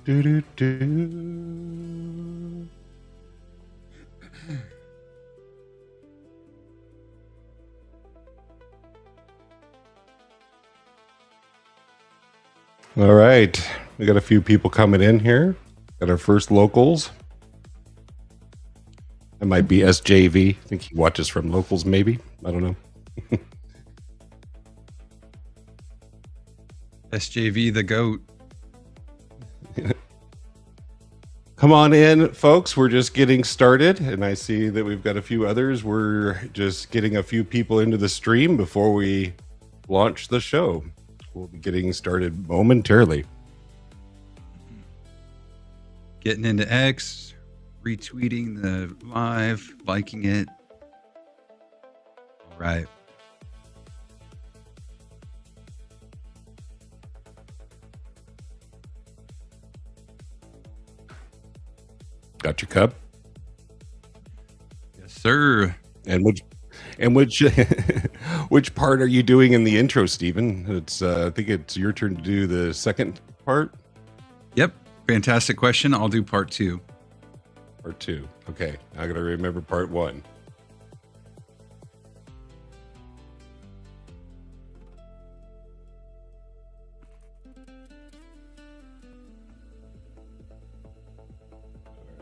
Do, do, do. All right. We got a few people coming in here. Got our first locals. It might be SJV. I think he watches from locals, maybe. I don't know. SJV the GOAT. Come on in, folks. We're just getting started, and I see that we've got a few others. We're just getting a few people into the stream before we launch the show. We'll be getting started momentarily. Getting into X, retweeting the live, liking it. All right. Got your cup? Yes, sir. And which which part are you doing in the intro, Stephen? It's I think it's your turn to do the second part. Yep. Fantastic question. I'll do part 2. Part 2. Okay. I got to remember part 1.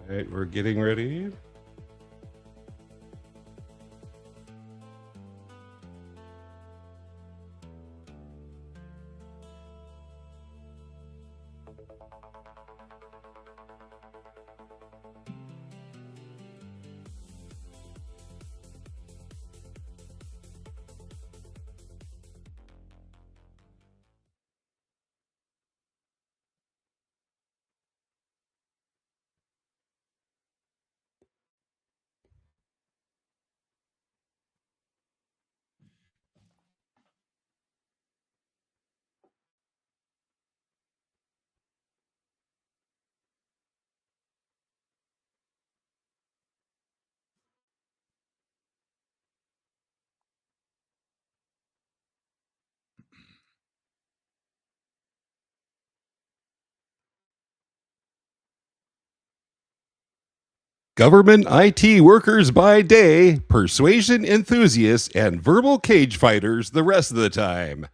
All right. We're getting ready. Government IT workers by day, persuasion enthusiasts, and verbal cage fighters the rest of the time.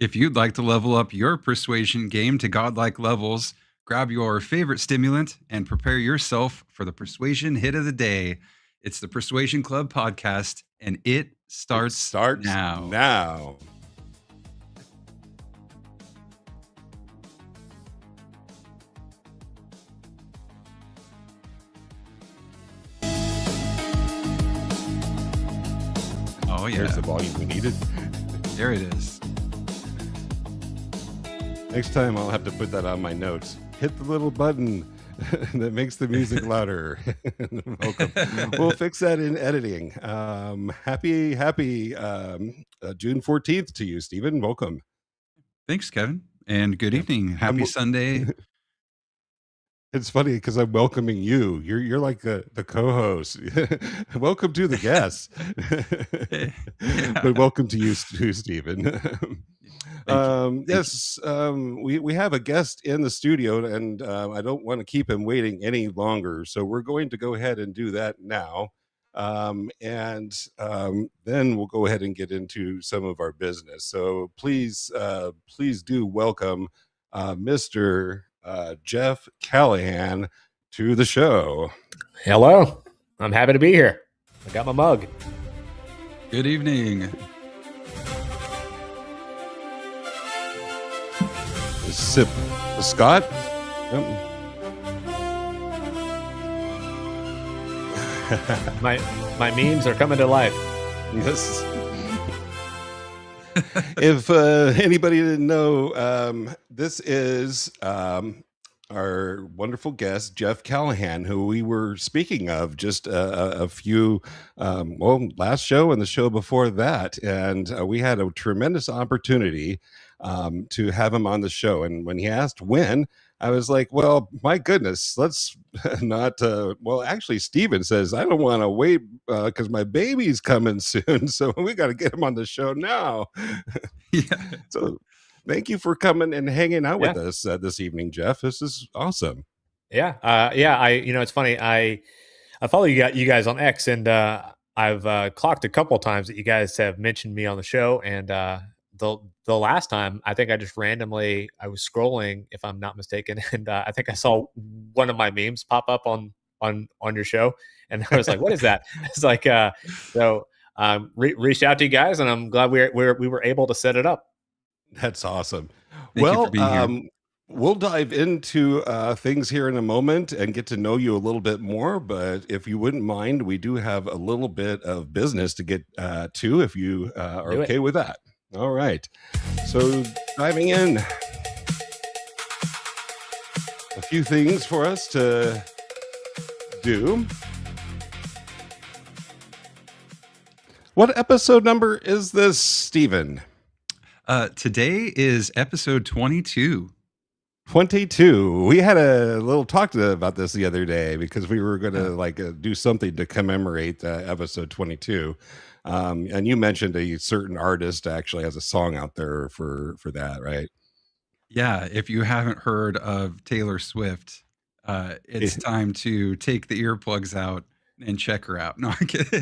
If you'd like to level up your persuasion game to godlike levels, grab your favorite stimulant and prepare yourself for the persuasion hit of the day. It's the Persuasion Club podcast, and it starts now. Oh, yeah. There's the volume we needed. There it is. Next time I'll have to put that on my notes. Hit the little button that makes the music louder. Welcome. We'll fix that in editing. Happy June 14th to you, Stephen. Welcome. Thanks, Kevin. And good evening. Happy Sunday. It's funny because I'm welcoming you. You're like the co-host. Welcome to the guests. But welcome to you too, Stephen. Yes, we have a guest in the studio, and I don't want to keep him waiting any longer. So we're going to go ahead and do that now. Then we'll go ahead and get into some of our business. So please do welcome Mr. Jeff Callahan to the show. Hello. I'm happy to be here. I got my mug. Good evening. Sip. Scott? Yep. My memes are coming to life. Yes. If anybody didn't know, this is our wonderful guest, Jeff Callahan, who we were speaking of just a few, last show and the show before that. And we had a tremendous opportunity to have him on the show. And when he asked when, I was like, well, my goodness, let's not. Actually, Steven says, I don't want to wait because my baby's coming soon. So we got to get him on the show now. Yeah. So Thank you for coming and hanging out Yeah. with us this evening, Jeff. This is awesome. Yeah. It's funny. I follow you guys on X, and I've clocked a couple times that you guys have mentioned me on the show. And the last time, I think I just randomly I was scrolling, if I'm not mistaken, and I think I saw one of my memes pop up on your show, and I was like, "What is that?" It's like reached out to you guys, and I'm glad we were able to set it up. That's awesome. Thank you for being here. We'll dive into things here in a moment and get to know you a little bit more. But if you wouldn't mind, we do have a little bit of business to get to, if you are Do it. okay with that. All right. So diving in, a few things for us to do. What episode number is this, Stephen? Today is episode 22. 22. We had a little talk about this the other day because we were going to do something to commemorate episode 22. And you mentioned a certain artist actually has a song out there for that, right? Yeah, if you haven't heard of Taylor Swift, it's time to take the earplugs out and check her out. No, I'm kidding.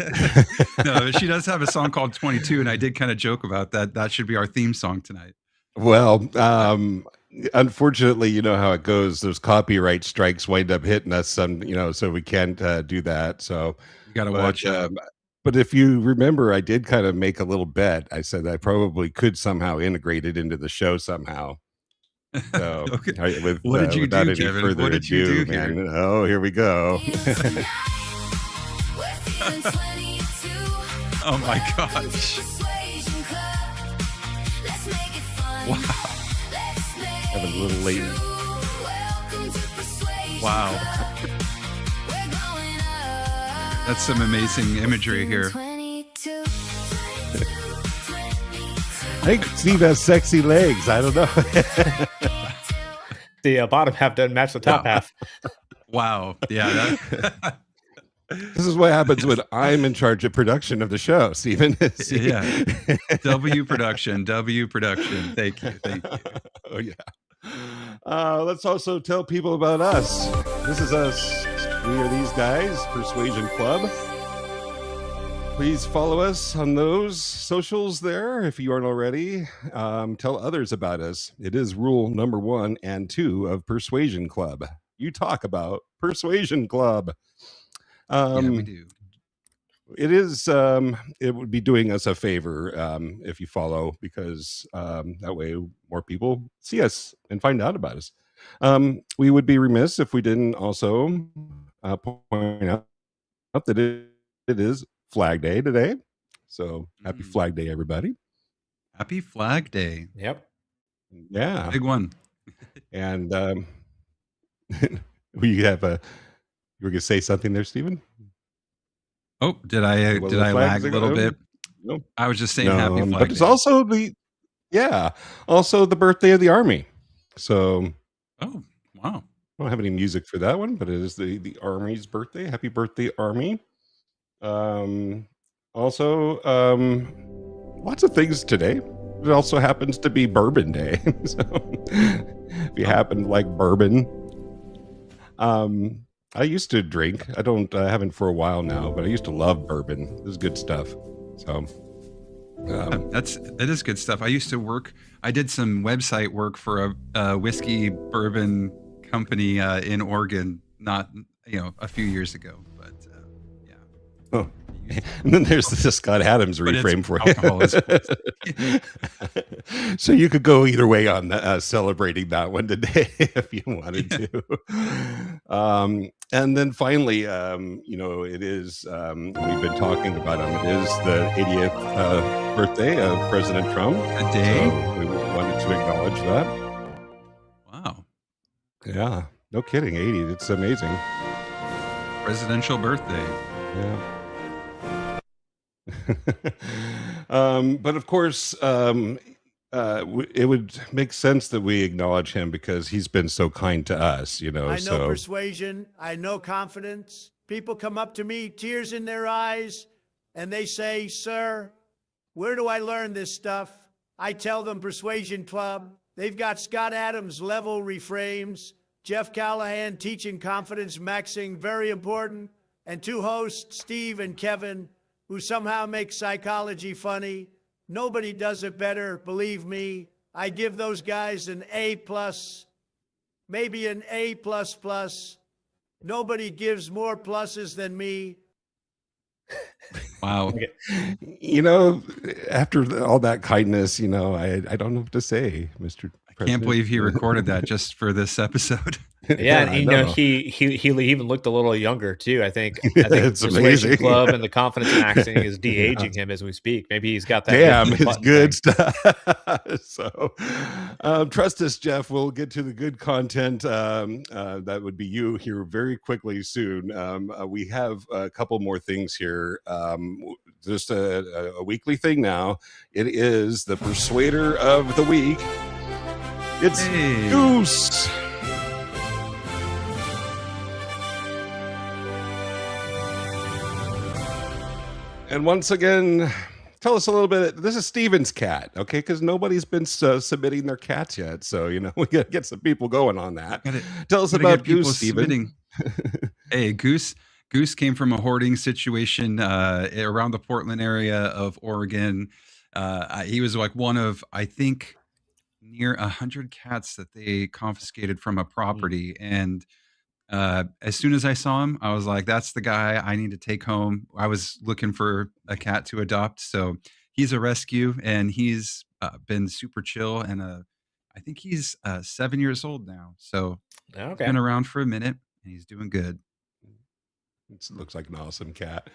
No, she does have a song called 22, and I did kind of joke about that. That should be our theme song tonight. Well, unfortunately, you know how it goes. Those copyright strikes wind up hitting us, so we can't do that. So You got to watch out. But if you remember, I did kind of make a little bet. I said I probably could somehow integrate it into the show somehow. So, Okay. with, What did you without do, any Kevin? further What did you ado, do here? man. Oh, here we go. Oh my gosh. Wow. Having a little late. Wow. That's some amazing imagery here. I think Steve has sexy legs. I don't know. The bottom half doesn't match the top half. Wow. Yeah. This is what happens when I'm in charge of production of the show, Stephen. Yeah. W production. Thank you. Oh, yeah. Let's also tell people about us. This is us. We are these guys, Persuasion Club. Please follow us on those socials there if you aren't already. Tell others about us. It is rule number 1 and 2 of Persuasion Club. You talk about Persuasion Club. Yeah, we do. It is. It would be doing us a favor if you follow, because that way more people see us and find out about us. We would be remiss if we didn't also point out that it is Flag Day today. So happy Flag Day, everybody. Happy Flag Day. Yep. Yeah. Big one. And we have you were going to say something there, Stephen? Oh, did I lag a little bit? No. I was just saying happy Flag but it's Day. also also the birthday of the Army. So, oh, wow. I don't have any music for that one, but it is the Army's birthday. Happy birthday, Army. Also, lots of things today. It also happens to be Bourbon Day. So, if you happen to like bourbon, I used to drink. I haven't for a while now, but I used to love bourbon. This is good stuff. So that is good stuff. I used to work. I did some website work for a whiskey bourbon company in Oregon, not a few years ago, but yeah. Oh. And then there's the Scott Adams reframe for you. So you could go either way on celebrating that one today if you wanted to. And then finally, it is, we've been talking about him. It is the 80th birthday of President Trump. A day? So we wanted to acknowledge that. Wow. Yeah. No kidding. 80. It's amazing. Presidential birthday. Yeah. But of course, it would make sense that we acknowledge him because he's been so kind to us, I know persuasion. I know confidence. People come up to me, tears in their eyes, and they say, "Sir, where do I learn this stuff?" I tell them Persuasion Club. They've got Scott Adams level reframes, Jeff Callahan teaching confidence maxing, very important, and two hosts, Steve and Kevin, who somehow make psychology funny. Nobody does it better, believe me. I give those guys an A+, maybe an A++. Nobody gives more pluses than me. Wow. You know, after all that kindness, you know, I don't know what to say, Mr. I can't believe he recorded that just for this episode. Yeah, and I you know, he even looked a little younger too. I think the It's Persuasion amazing. Club and the confidence maxing is de-aging him as we speak. Maybe he's got that. Damn, Benjamin it's Button good thing. stuff. So, trust us, Jeff. We'll get to the good content. That would be you here very quickly soon. We have a couple more things here. Just a weekly thing now. It is the Persuader of the Week. It's Hey. Goose. And once again, tell us a little bit. This is Steven's cat, okay? Because nobody's been submitting their cats yet. So, you know, we got to get some people going on that. Tell us Gotta about get people Goose, Steven. Hey, Goose came from a hoarding situation around the Portland area of Oregon. He was like one of, I think, near 100 cats that they confiscated from a property. And as soon as I saw him, I was like, that's the guy I need to take home. I was looking for a cat to adopt. So he's a rescue, and he's been super chill. And I think he's 7 years old now. So he's Okay. been around for a minute, and he's doing good. It looks like an awesome cat.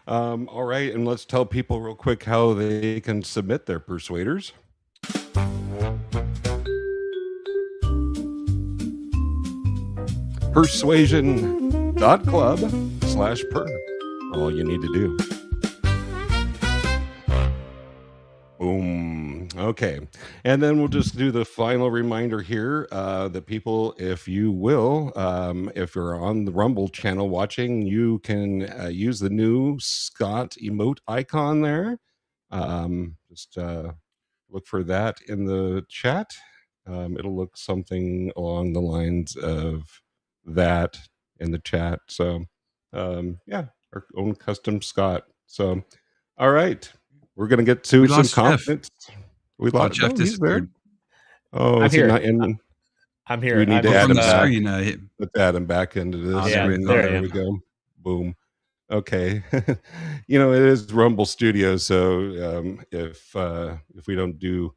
All right, and let's tell people real quick how they can submit their persuaders. Persuasion.club/per. All you need to do. Boom. Okay. And then we'll just do the final reminder here that people, if you will, if you're on the Rumble channel watching, you can use the new Scott emote icon there. Just look for that in the chat. It'll look something along the lines of that in the chat. So, yeah, our own custom Scott. So, all right. We're going to get to We some lost Jeff. confidence. We Oh, lost Jeff he's there. disappeared. Oh, I'm is he here. not in? I'm Do here. we need to I'm add From him the back? screen, Let's add him back into this. Oh, Yeah, screen. there I There am. we go. Boom. Okay. You know, it is Rumble Studio, so if we don't do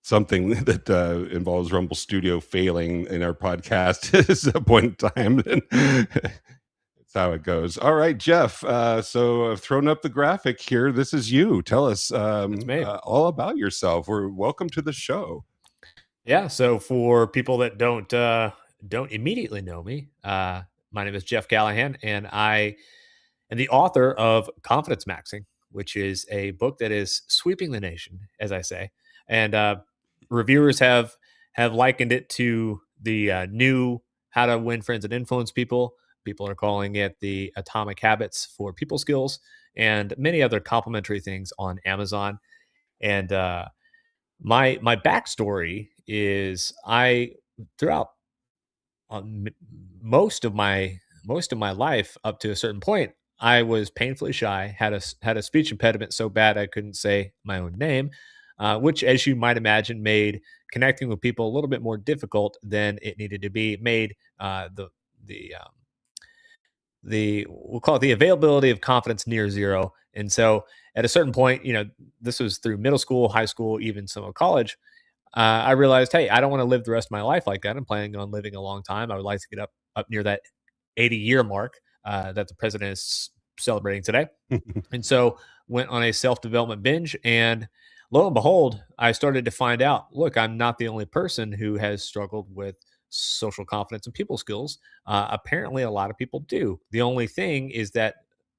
something that involves Rumble Studio failing in our podcast at a point in time, then that's how it goes. All right, Jeff. So I've thrown up the graphic here. This is you. Tell us me. all about yourself. Welcome to the show. Yeah. So for people that don't immediately know me, my name is Jeff Callahan, and I am the author of Confidence Maxing, which is a book that is sweeping the nation, as I say. And reviewers have likened it to the new How to Win Friends and Influence People. People are calling it the Atomic Habits for People Skills, and many other complimentary things on Amazon. And my backstory is I throughout most of my life up to a certain point, I was painfully shy, had a speech impediment so bad I couldn't say my own name, which, as you might imagine, made connecting with people a little bit more difficult than it needed to be. Made the we'll call it the availability of confidence near zero. And so at a certain point, you know, this was through middle school, high school, even some of college, I realized, hey, I don't want to live the rest of my life like that. I'm planning on living a long time. I would like to get up near that 80-year mark that the president is celebrating today. And so went on a self-development binge, and lo and behold, I started to find out, look, I'm not the only person who has struggled with social confidence and people skills. Apparently a lot of people do. The only thing is that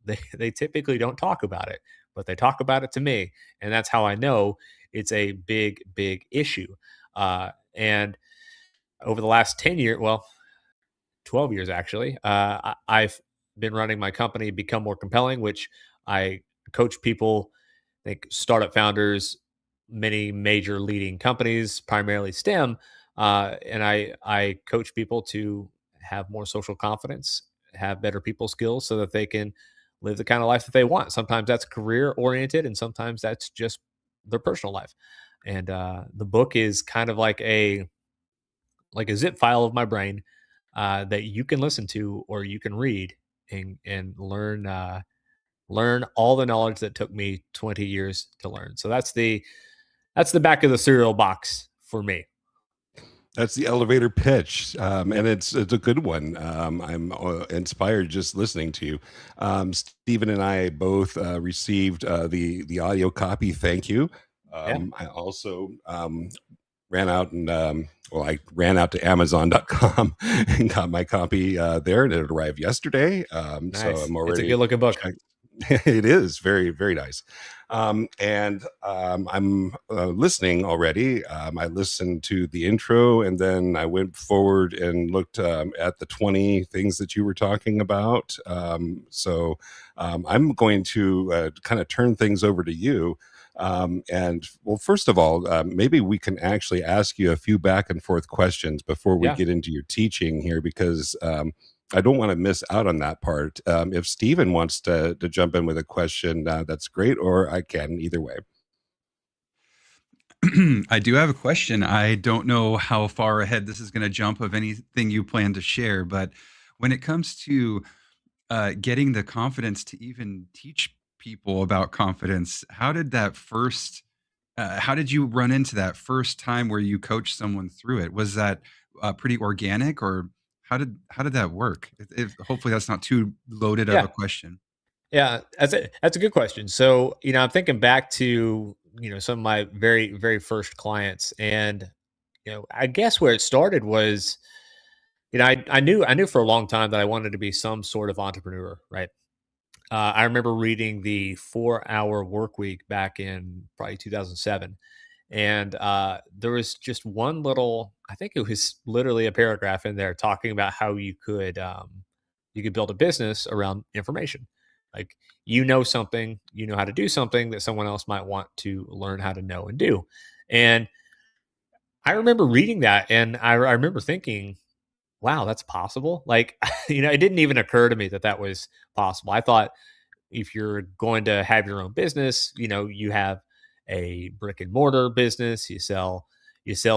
they typically don't talk about it, but they talk about it to me. And that's how I know it's a big, big issue. And over the last 10 years, well, 12 years actually, I've been running my company Become More Compelling, which I coach people, like startup founders, many major leading companies, primarily STEM. And I coach people to have more social confidence, have better people skills so that they can live the kind of life that they want. Sometimes that's career oriented, and sometimes that's just their personal life. And the book is kind of like a zip file of my brain that you can listen to or you can read and learn all the knowledge that took me 20 years to learn. So that's the back of the cereal box for me. That's the elevator pitch, and it's a good one. I'm inspired just listening to you. Stephen and I both received the audio copy. Thank you. Yeah. I also ran out and I ran out to Amazon.com and got my copy there, and it arrived yesterday. Nice. So I'm already. It's a good looking book. It is very, very nice. And I'm listening already. I listened to the intro, and then I went forward and looked at the 20 things that you were talking about. So I'm going to kind of turn things over to you. And well, first of all, maybe we can actually ask you a few back and forth questions before we get into your teaching here, because I don't want to miss out on that part. If Stephen wants to jump in with a question, that's great, or I can, either way. I do have a question. I don't know how far ahead this is going to jump of anything you plan to share, but when it comes to getting the confidence to even teach people about confidence, how did you run into that first time where you coached someone through it? Was that pretty organic, or how did that work? Hopefully that's not too loaded of a question. Yeah, that's a good question. So, I'm thinking back to, some of my very, very first clients, and, I guess where it started was, I knew for a long time that I wanted to be some sort of entrepreneur, right? I remember reading the 4-Hour Work Week back in probably 2007. And there was just one little, I think it was literally a paragraph in there talking about how you could build a business around information. Like, something, how to do something that someone else might want to learn how to know and do. And I remember reading that, and I remember thinking, wow, that's possible. Like, it didn't even occur to me that that was possible. I thought if you're going to have your own business, you have a brick and mortar business, you sell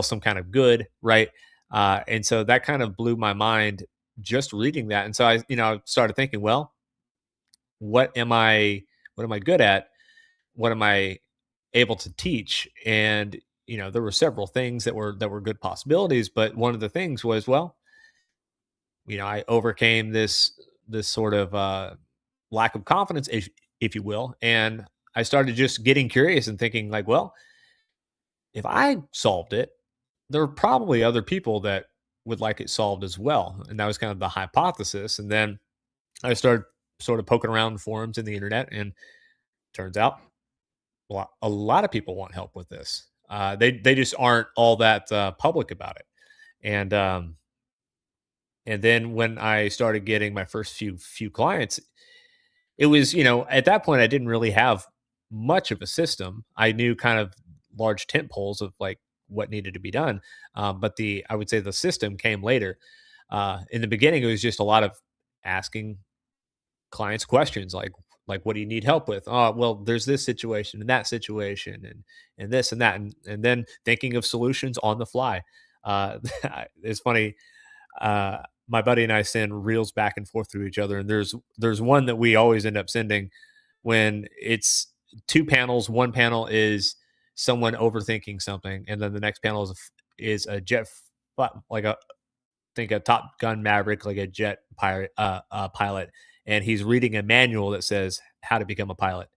some kind of good, right? And so that kind of blew my mind just reading that. And so I started thinking, well, what am I good at? What am I able to teach? And there were several things that were good possibilities, but one of the things was, well, I overcame this sort of lack of confidence, if you will, and I started just getting curious and thinking, like, well, if I solved it, there are probably other people that would like it solved as well. And that was kind of the hypothesis. And then I started sort of poking around forums in the internet, and turns out a lot of people want help with this. They just aren't all that public about it. And then when I started getting my first few clients, it was, at that point I didn't really have much of a system. I knew kind of large tent poles of like what needed to be done. But I would say the system came later. In the beginning, it was just a lot of asking clients questions like, what do you need help with? Oh, well, there's this situation and that situation and this and that. And then thinking of solutions on the fly. It's funny. My buddy and I send reels back and forth through each other. And there's one that we always end up sending when it's 2 panels. One panel is someone overthinking something, and then the next panel is a jet, like a Top Gun Maverick, like a jet pilot, and he's reading a manual that says how to become a pilot.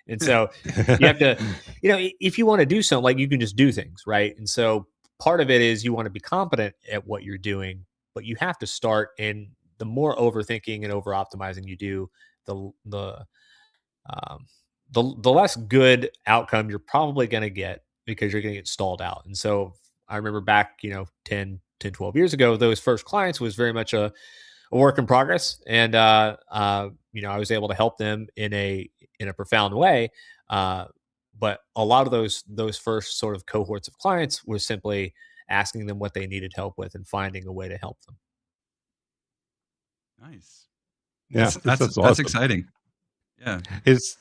And so you have to, if you want to do something, like, you can just do things, right? And so part of it is you want to be competent at what you're doing, but you have to start. And the more overthinking and over optimizing you do, the less good outcome you're probably going to get, because you're going to get stalled out. And so I remember back, 10, 12 years ago, those first clients was very much a work in progress. And, I was able to help them in a profound way. But a lot of those first sort of cohorts of clients were simply asking them what they needed help with and finding a way to help them. Nice. Yeah, That's that's awesome. exciting. Yeah. It's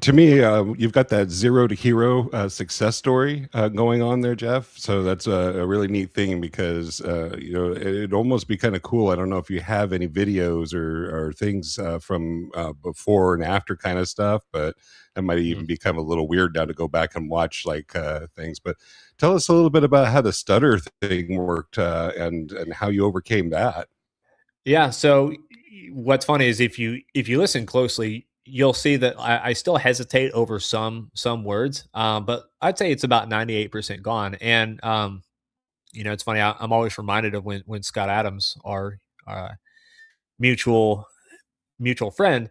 to me, you've got that zero to hero success story going on there, Jeff. So that's a really neat thing because it'd almost be kind of cool. I don't know if you have any videos or things from before and after kind of stuff, but that might even become a little weird now to go back and watch like things. But tell us a little bit about how the stutter thing worked and how you overcame that. Yeah. So what's funny is if you listen closely, you'll see that I still hesitate over some words, but I'd say it's about 98% gone. And it's funny. I'm always reminded of when Scott Adams, our mutual friend,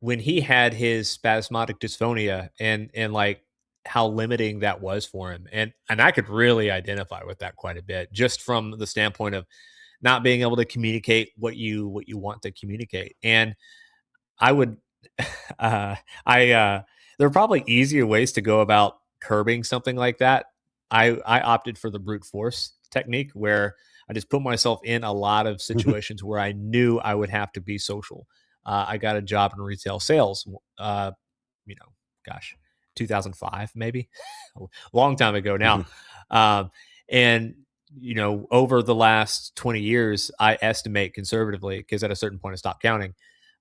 when he had his spasmodic dysphonia and like how limiting that was for him, and I could really identify with that quite a bit, just from the standpoint of not being able to communicate what you want to communicate. And I would, there are probably easier ways to go about curbing something like that. I opted for the brute force technique, where I just put myself in a lot of situations where I knew I would have to be social. I got a job in retail sales, gosh, 2005, maybe a long time ago now. And, over the last 20 years, I estimate conservatively, because at a certain point I stopped counting.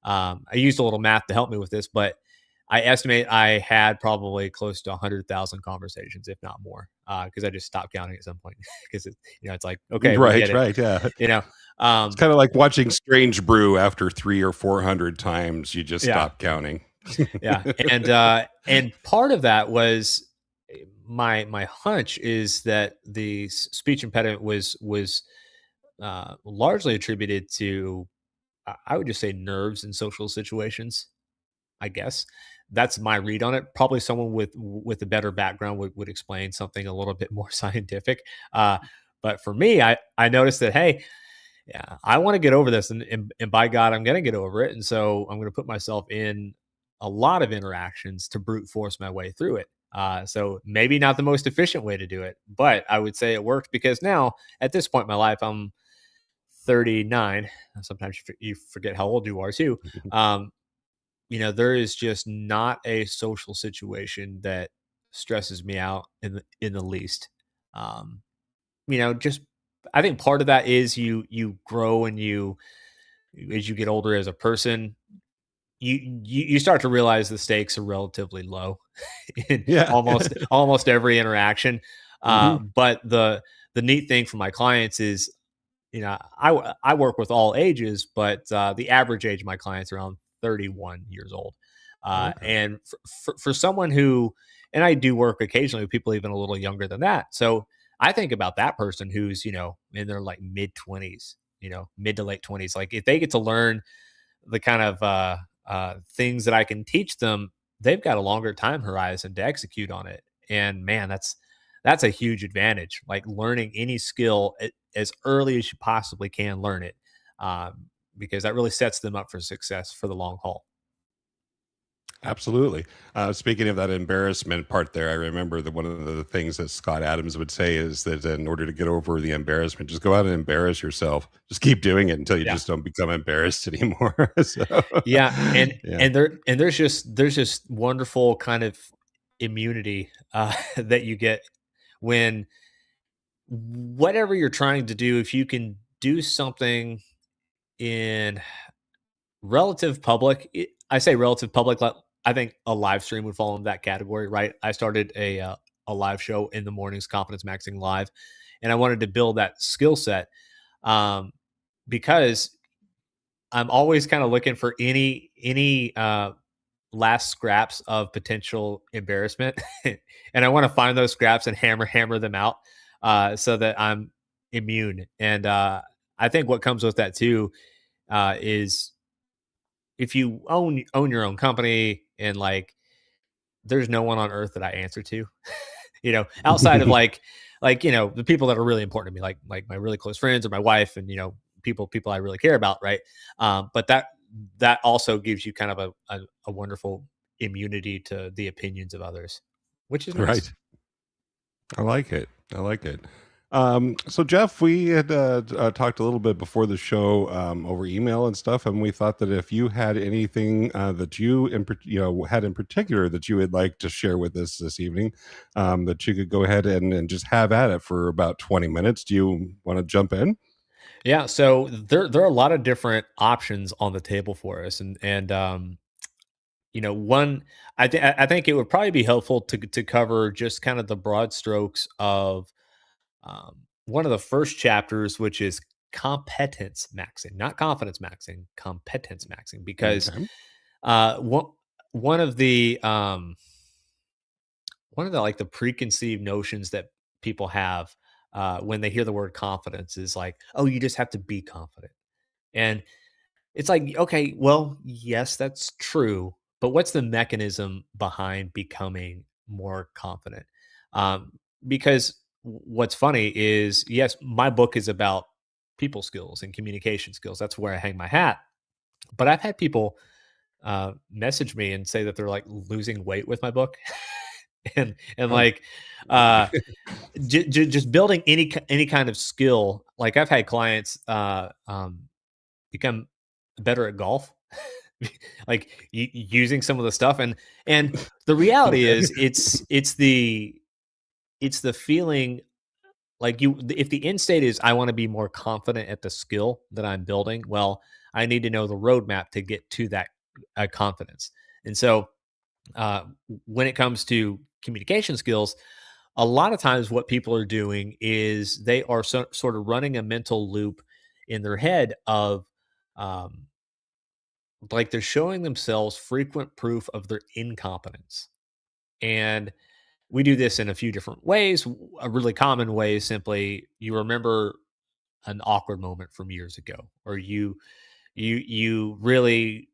I used a little math to help me with this, but I estimate I had probably close to 100,000 conversations, if not more, because I just stopped counting at some point. Because it's like, okay, right, yeah. It's kind of like watching Strange Brew. After 300 or 400 times, you just stop counting. Yeah, and part of that was my hunch is that the speech impediment was largely attributed to, I would just say, nerves in social situations. I guess that's my read on it. Probably someone with a better background would explain something a little bit more scientific. But for me, I noticed that, hey, yeah, I want to get over this, and by God, I'm going to get over it. And so I'm going to put myself in a lot of interactions to brute force my way through it. So maybe not the most efficient way to do it, but I would say it worked, because now at this point in my life, I'm 39. Sometimes you forget how old you are too. There is just not a social situation that stresses me out in the least. Just, I think part of that is you grow, and as you get older as a person, you start to realize the stakes are relatively low in almost every interaction. But the neat thing for my clients is, I work with all ages, but the average age of my clients are around 31 years old. And for someone who, and I do work occasionally with people even a little younger than that. So I think about that person who's, in their like mid 20s, mid to late 20s. Like, if they get to learn the kind of things that I can teach them, they've got a longer time horizon to execute on it. And man, that's a huge advantage. Like, learning any skill as early as you possibly can learn it, because that really sets them up for success for the long haul. Absolutely. Speaking of that embarrassment part there, I remember that one of the things that Scott Adams would say is that in order to get over the embarrassment, just go out and embarrass yourself. Just keep doing it until you just don't become embarrassed anymore. And there's just wonderful kind of immunity that you get when whatever you're trying to do, if you can do something in relative public. I say relative public. I think a live stream would fall in that category, right? I started a live show in the mornings, Confidence Maxing Live, and I wanted to build that skill set, because I'm always kind of looking for any last scraps of potential embarrassment, and I want to find those scraps and hammer them out, so that I'm immune. And I think what comes with that too is, if you own your own company, and like, there's no one on earth that I answer to, outside of like, the people that are really important to me, like my really close friends or my wife, and, people I really care about. Right. But that also gives you kind of a wonderful immunity to the opinions of others, which is nice. Right. I like it. I like it. So Jeff, we had talked a little bit before the show over email and stuff, and we thought that if you had anything that you had in particular that you would like to share with us this evening, that you could go ahead and just have at it for about 20 minutes. Do you want to jump in? Yeah, so there are a lot of different options on the table for us, and one I think it would probably be helpful to cover just kind of the broad strokes of one of the first chapters, which is competence maxing, not confidence maxing, competence maxing, because Okay. one one of the like the preconceived notions that people have when they hear the word confidence is like, oh, you just have to be confident. And it's like, okay, well, yes, that's true. But what's the mechanism behind becoming more confident? Because what's funny is, yes, my book is about people skills and communication skills. That's where I hang my hat. But I've had people message me and say that they're like losing weight with my book. And Oh. like just building any kind of skill. Like I've had clients become better at golf, like using some of the stuff. And the reality Okay. is, it's the feeling like if the end state is I want to be more confident at the skill that I'm building. Well, I need to know the roadmap to get to that confidence. And so uh, when it comes to communication skills, a lot of times what people are doing is they are sort of running a mental loop in their head of um, like they're showing themselves frequent proof of their incompetence. And we do this in a few different ways. A really common way is simply you remember an awkward moment from years ago, or you really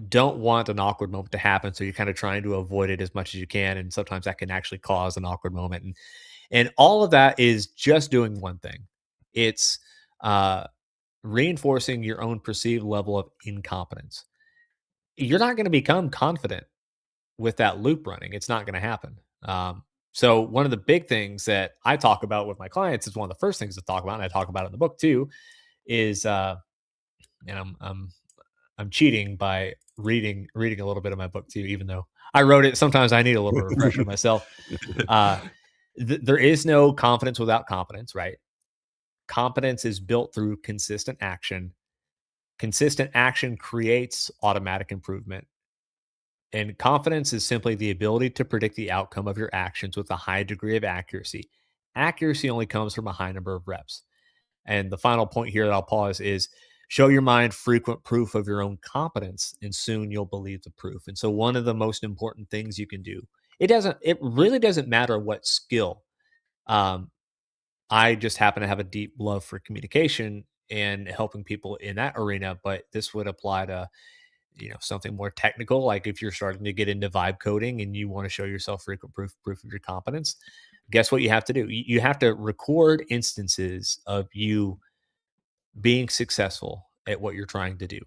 don't want an awkward moment to happen, so you're kind of trying to avoid it as much as you can, and sometimes that can actually cause an awkward moment. And all of that is just doing one thing. It's reinforcing your own perceived level of incompetence. You're not going to become confident with that loop running. It's not going to happen. So one of the big things that I talk about with my clients is one of the first things to talk about, and I talk about it in the book too, is and I'm cheating by reading a little bit of my book too, even though I wrote it. Sometimes I need a little bit of refresher myself. Uh, there is no confidence without competence, right? Competence is built through consistent action. Consistent action creates automatic improvement. And confidence is simply the ability to predict the outcome of your actions with a high degree of accuracy. Accuracy only comes from a high number of reps. And the final point here that I'll pause is show your mind frequent proof of your own competence, and soon you'll believe the proof. And so, one of the most important things you can do, it really doesn't matter what skill. Um, I just happen to have a deep love for communication and helping people in that arena, but this would apply to something more technical, like if you're starting to get into vibe coding and you want to show yourself frequent proof of your competence. Guess what you have to do? You have to record instances of you being successful at what you're trying to do.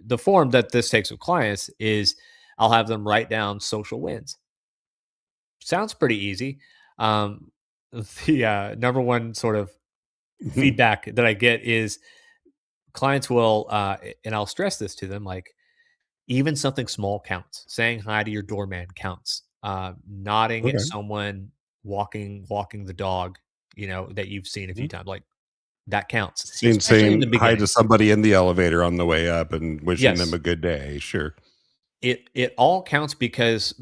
The form that this takes with clients is I'll have them write down social wins. Sounds pretty easy. um, the number one sort of feedback that I get is clients will and I'll stress this to them, like, even something small counts. Saying hi to your doorman counts. Nodding at Okay. someone walking the dog, that you've seen a few times, like that counts, especially in the Saying hi beginning. to somebody in the elevator on the way up and wishing them Yes, a good day. Sure. it all counts because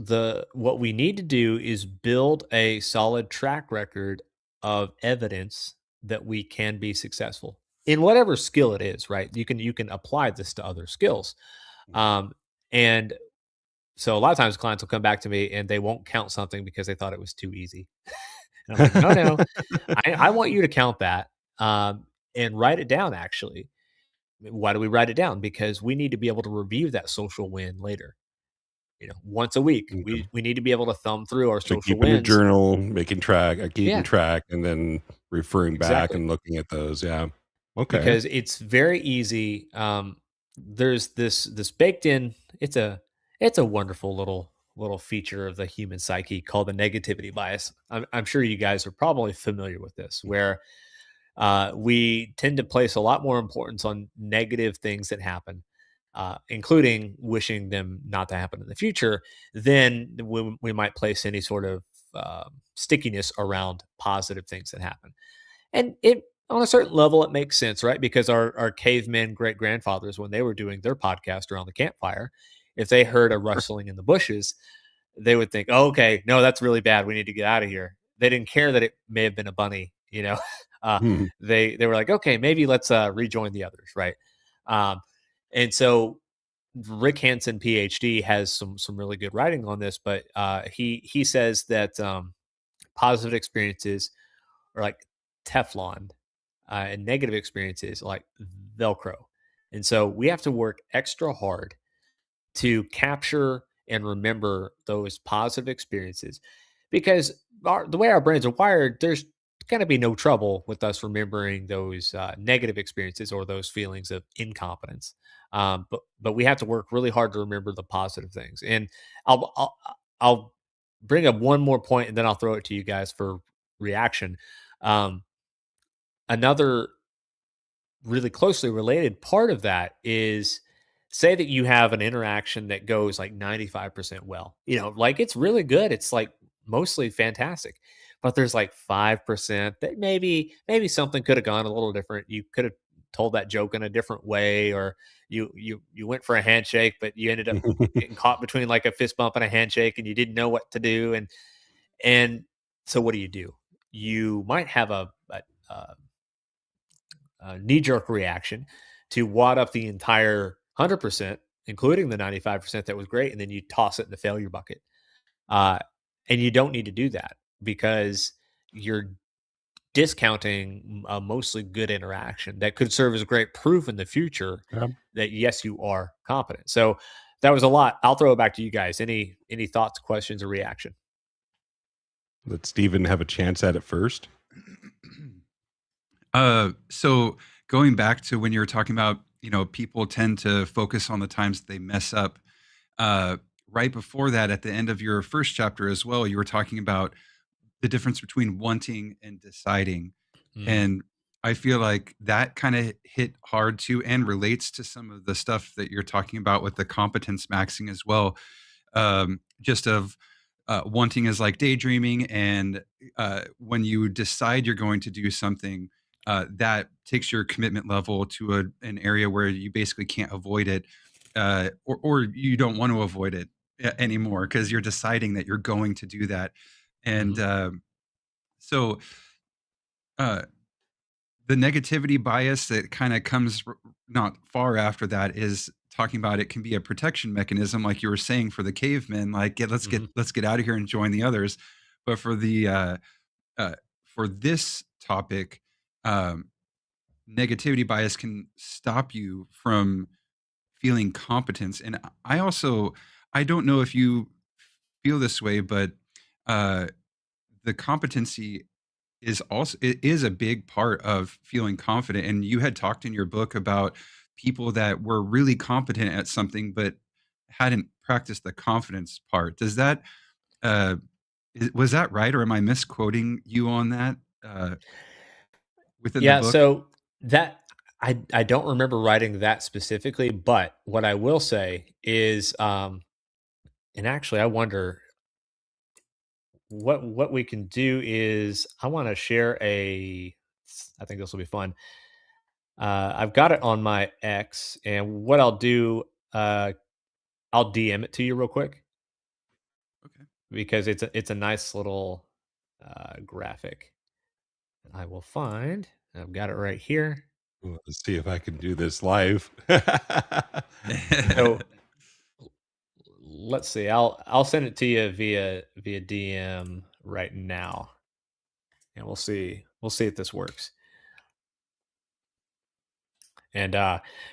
what we need to do is build a solid track record of evidence that we can be successful in whatever skill it is. Right? You can apply this to other skills. Um, and So a lot of times clients will come back to me and they won't count something because they thought it was too easy. And I'm like, no, no, I want you to count that and write it down. Actually, why do we write it down? Because we need to be able to review that social win later. Once a week, Okay. we need to be able to thumb through our So social keeping a wins. journal, making track, keeping Yeah, track, and then referring back exactly. and looking at those. Yeah. Okay. Because it's very easy. There's this baked in. It's a It's a wonderful little feature of the human psyche called the negativity bias. I'm sure you guys are probably familiar with this, where we tend to place a lot more importance on negative things that happen, including wishing them not to happen in the future, than we might place any sort of stickiness around positive things that happen. And it, on a certain level, it makes sense, right? Because our cavemen great grandfathers, when they were doing their podcast around the campfire, if they heard a rustling in the bushes, they would think, oh, okay, no, that's really bad. We need to get out of here. They didn't care that it may have been a bunny, you know. uh, Mhm. they were like, okay, maybe let's rejoin the others, right? Um, and so Rick Hansen, PhD, has some really good writing on this, but he says that positive experiences are like Teflon, and negative experiences like Velcro. And so we have to work extra hard to capture and remember those positive experiences, because the way our brains are wired, there's going to be no trouble with us remembering those negative experiences or those feelings of incompetence. But we have to work really hard to remember the positive things. And I'll bring up one more point, and then I'll throw it to you guys for reaction. Um, Another really closely related part of that is, say that you have an interaction that goes like 95% well, like it's really good. It's like mostly fantastic, but there's like 5% that maybe something could have gone a little different. You could have told that joke in a different way, or you went for a handshake, but you ended up getting caught between like a fist bump and a handshake, and you didn't know what to do. And so what do? You might have a knee jerk reaction to wad up the entire 100%, including the 95% that was great, and then you toss it in the failure bucket. Uh, and you don't need to do that, because you're discounting a mostly good interaction that could serve as great proof in the future Yeah. that yes, you are competent. So that was a lot. I'll throw it back to you guys. Any thoughts, questions, or reaction? Let Stephen have a chance at it first. So going back to when you were talking about, people tend to focus on the times they mess up. Right before that, at the end of your first chapter as well, you were talking about the difference between wanting and deciding. And I feel like that kind of hit hard too, and relates to some of the stuff that you're talking about with the competence maxing as well. Just of wanting is like daydreaming, and when you decide you're going to do something, that takes your commitment level to an area where you basically can't avoid it, or you don't want to avoid it anymore, because you're deciding that you're going to do that. And so the negativity bias that kind of comes not far after that is talking about it can be a protection mechanism, like you were saying, for the cavemen, like, let's get out of here and join the others. But for this topic, negativity bias can stop you from feeling competence. And I don't know if you feel this way, but uh, the competency it is a big part of feeling confident. And you had talked in your book about people that were really competent at something but hadn't practiced the confidence part. Does that was that right, or am I misquoting you on that within the Yeah, book? so that I don't remember writing that specifically, but what I will say is, and actually I wonder what we can do is, I want to share I think this will be fun. I've got it on my X, and what I'll do, I'll DM it to you real quick, Okay. because it's a nice little graphic. I will find. I've got it right here. Well, let's see if I can do this live. So let's see. I'll send it to you via DM right now, and we'll see. We'll see if this works. And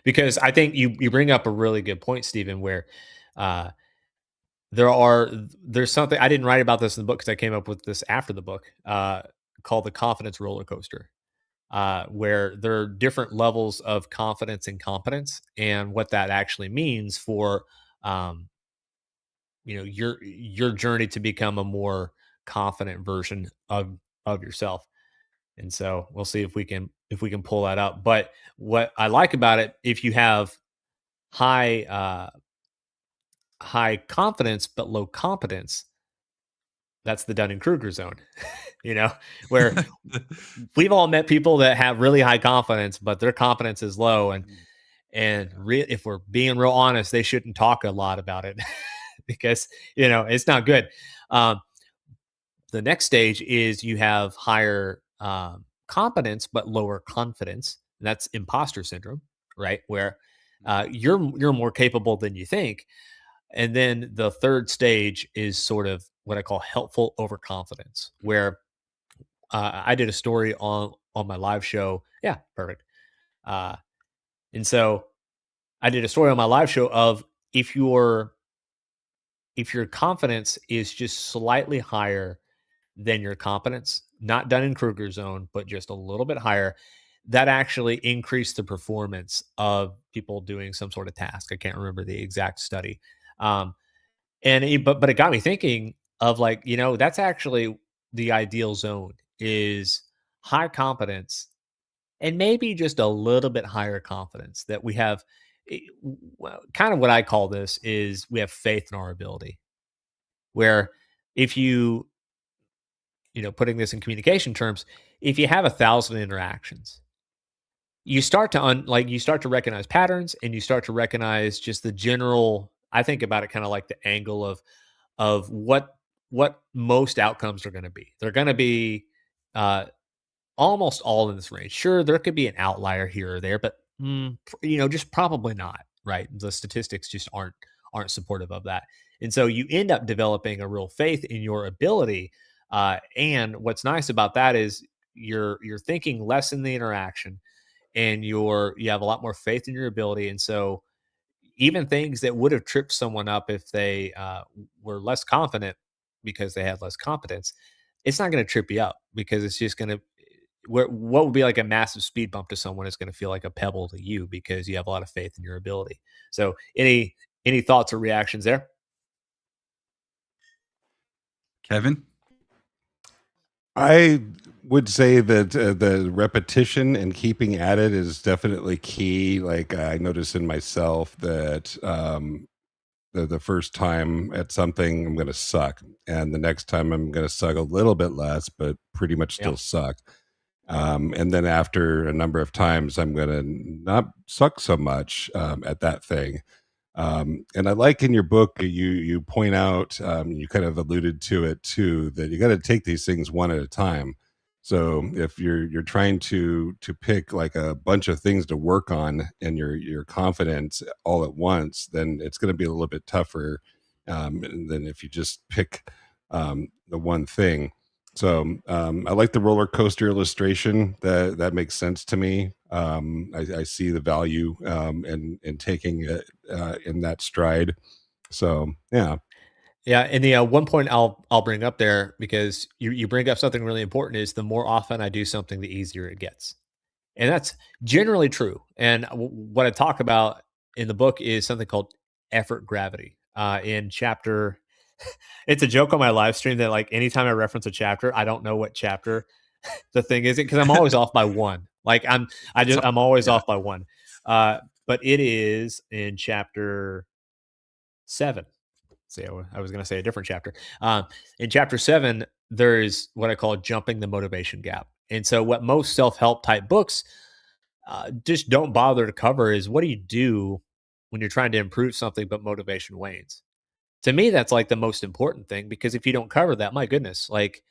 because I think you bring up a really good point, Stephen, where uh, there's something I didn't write about this in the book, because I came up with this after the book, called the confidence roller coaster, where there are different levels of confidence and competence, and what that actually means for um, your journey to become a more confident version of yourself. And so we'll see if we can pull that up. But what I like about it, if you have high high confidence but low competence, that's the Dunning-Kruger zone. Where we've all met people that have really high confidence, but their confidence is low, and if we're being real honest, they shouldn't talk a lot about it because it's not good. The next stage is you have higher competence but lower confidence. That's imposter syndrome, right? Where you're more capable than you think. And then the third stage is sort of what I call helpful overconfidence, where I did a story on my live show. Yeah, perfect. And so I did a story on my live show of if your confidence is just slightly higher than your competence, not Dunning-Kruger zone, but just a little bit higher, that actually increased the performance of people doing some sort of task. I can't remember the exact study. But it got me thinking of that's actually the ideal zone is high competence and maybe just a little bit higher confidence that we have. Kind of what I call this is we have faith in our ability, where if putting this in communication terms, if you have 1,000 interactions, you start to recognize patterns, and you start to recognize just the general. I think about it kind of like the angle of what most outcomes are going to be. They're going to be almost all in this range. Sure, there could be an outlier here or there, but just probably not. Right? The statistics just aren't supportive of that, and so you end up developing a real faith in your ability. And what's nice about that is you're thinking less in the interaction, and you have a lot more faith in your ability. And so even things that would have tripped someone up if they were less confident because they had less competence, it's not going to trip you up, because it's just going to, what would be like a massive speed bump to someone is going to feel like a pebble to you, because you have a lot of faith in your ability. So any thoughts or reactions there? Kevin? I would say that the repetition and keeping at it is definitely key. Like I notice in myself that the first time at something I'm going to suck, and the next time I'm going to suck a little bit less, but pretty much still suck. And then after a number of times, I'm going to not suck so much at that thing. And I like in your book, you point out, you kind of alluded to it too, that you got to take these things one at a time. So if you're trying to pick like a bunch of things to work on, and you're confident all at once, then it's going to be a little bit tougher than if you just pick the one thing. So I like the roller coaster illustration. That makes sense to me. I see the value in taking it in that stride. So yeah. Yeah, and the one point I'll bring up there, because you bring up something really important, is the more often I do something, the easier it gets, and that's generally true. And what I talk about in the book is something called effort gravity. In chapter, it's a joke on my live stream that like anytime I reference a chapter, I don't know what chapter the thing is, because I'm always off by one. Like I'm always off by one. But it is in chapter 7. See, I was going to say a different chapter. In chapter 7, there's what I call jumping the motivation gap. And so what most self-help type books just don't bother to cover is, what do you do when you're trying to improve something but motivation wanes? To me, that's like the most important thing, because if you don't cover that, my goodness, like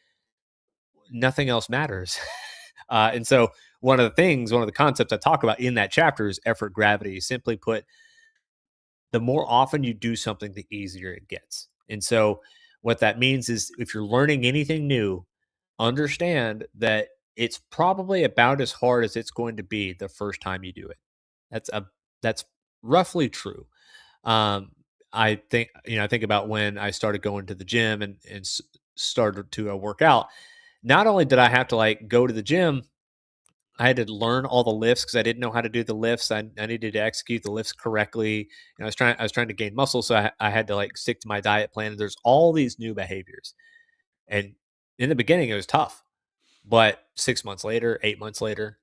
nothing else matters. And so one of the concepts I talk about in that chapter is effort gravity. Simply put, the more often you do something, the easier it gets. And so what that means is, if you're learning anything new, understand that it's probably about as hard as it's going to be the first time you do it. That's roughly true. I think about when I started going to the gym and started to work out. Not only did I have to like go to the gym learn all the lifts because I didn't know how to do the lifts. I needed to execute the lifts correctly. And I was trying to gain muscle, so I had to like stick to my diet plan. And there's all these new behaviors, and in the beginning it was tough, but 6 months later, 8 months later,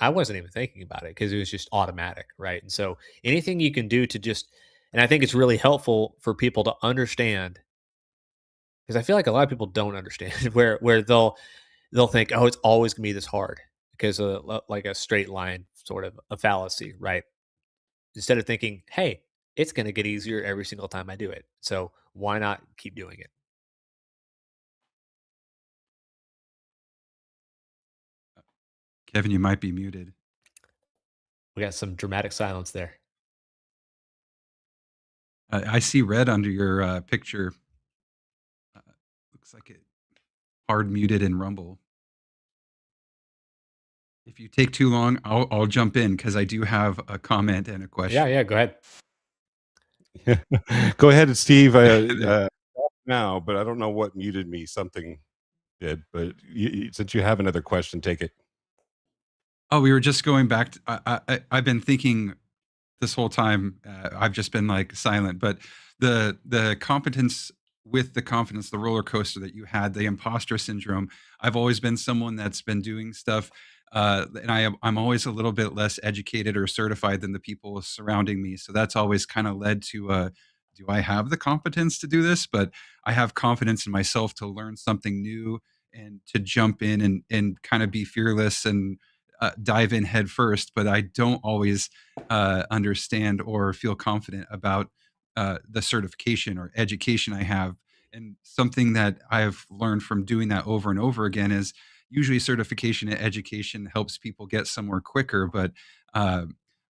I wasn't even thinking about it because it was just automatic, right? And so anything you can do to just, and I think it's really helpful for people to understand because I feel like a lot of people don't understand where they'll think, oh, it's always gonna be this hard because like a straight line sort of a fallacy, right? Instead of thinking, hey, it's gonna get easier every single time I do it. So why not keep doing it? Kevin, you might be muted. We got some dramatic silence there. I see red under your picture. Looks like it hard muted in Rumble. If you take too long, I'll jump in because I do have a comment and a question. Yeah, go ahead. Go ahead, Steve. Now, but I don't know what muted me. Something did, but since you have another question, take it. Oh, we were just going back. I've been thinking this whole time. I've just been like silent, but the competence with the confidence, the roller coaster that you had, the imposter syndrome. I've always been someone that's been doing stuff, and I'm always a little bit less educated or certified than the people surrounding me. So that's always kind of led to do I have the competence to do this? But I have confidence in myself to learn something new and to jump in and kind of be fearless and dive in head first. But I don't always understand or feel confident about the certification or education I have. And something that I've learned from doing that over and over again is usually certification and education helps people get somewhere quicker, uh,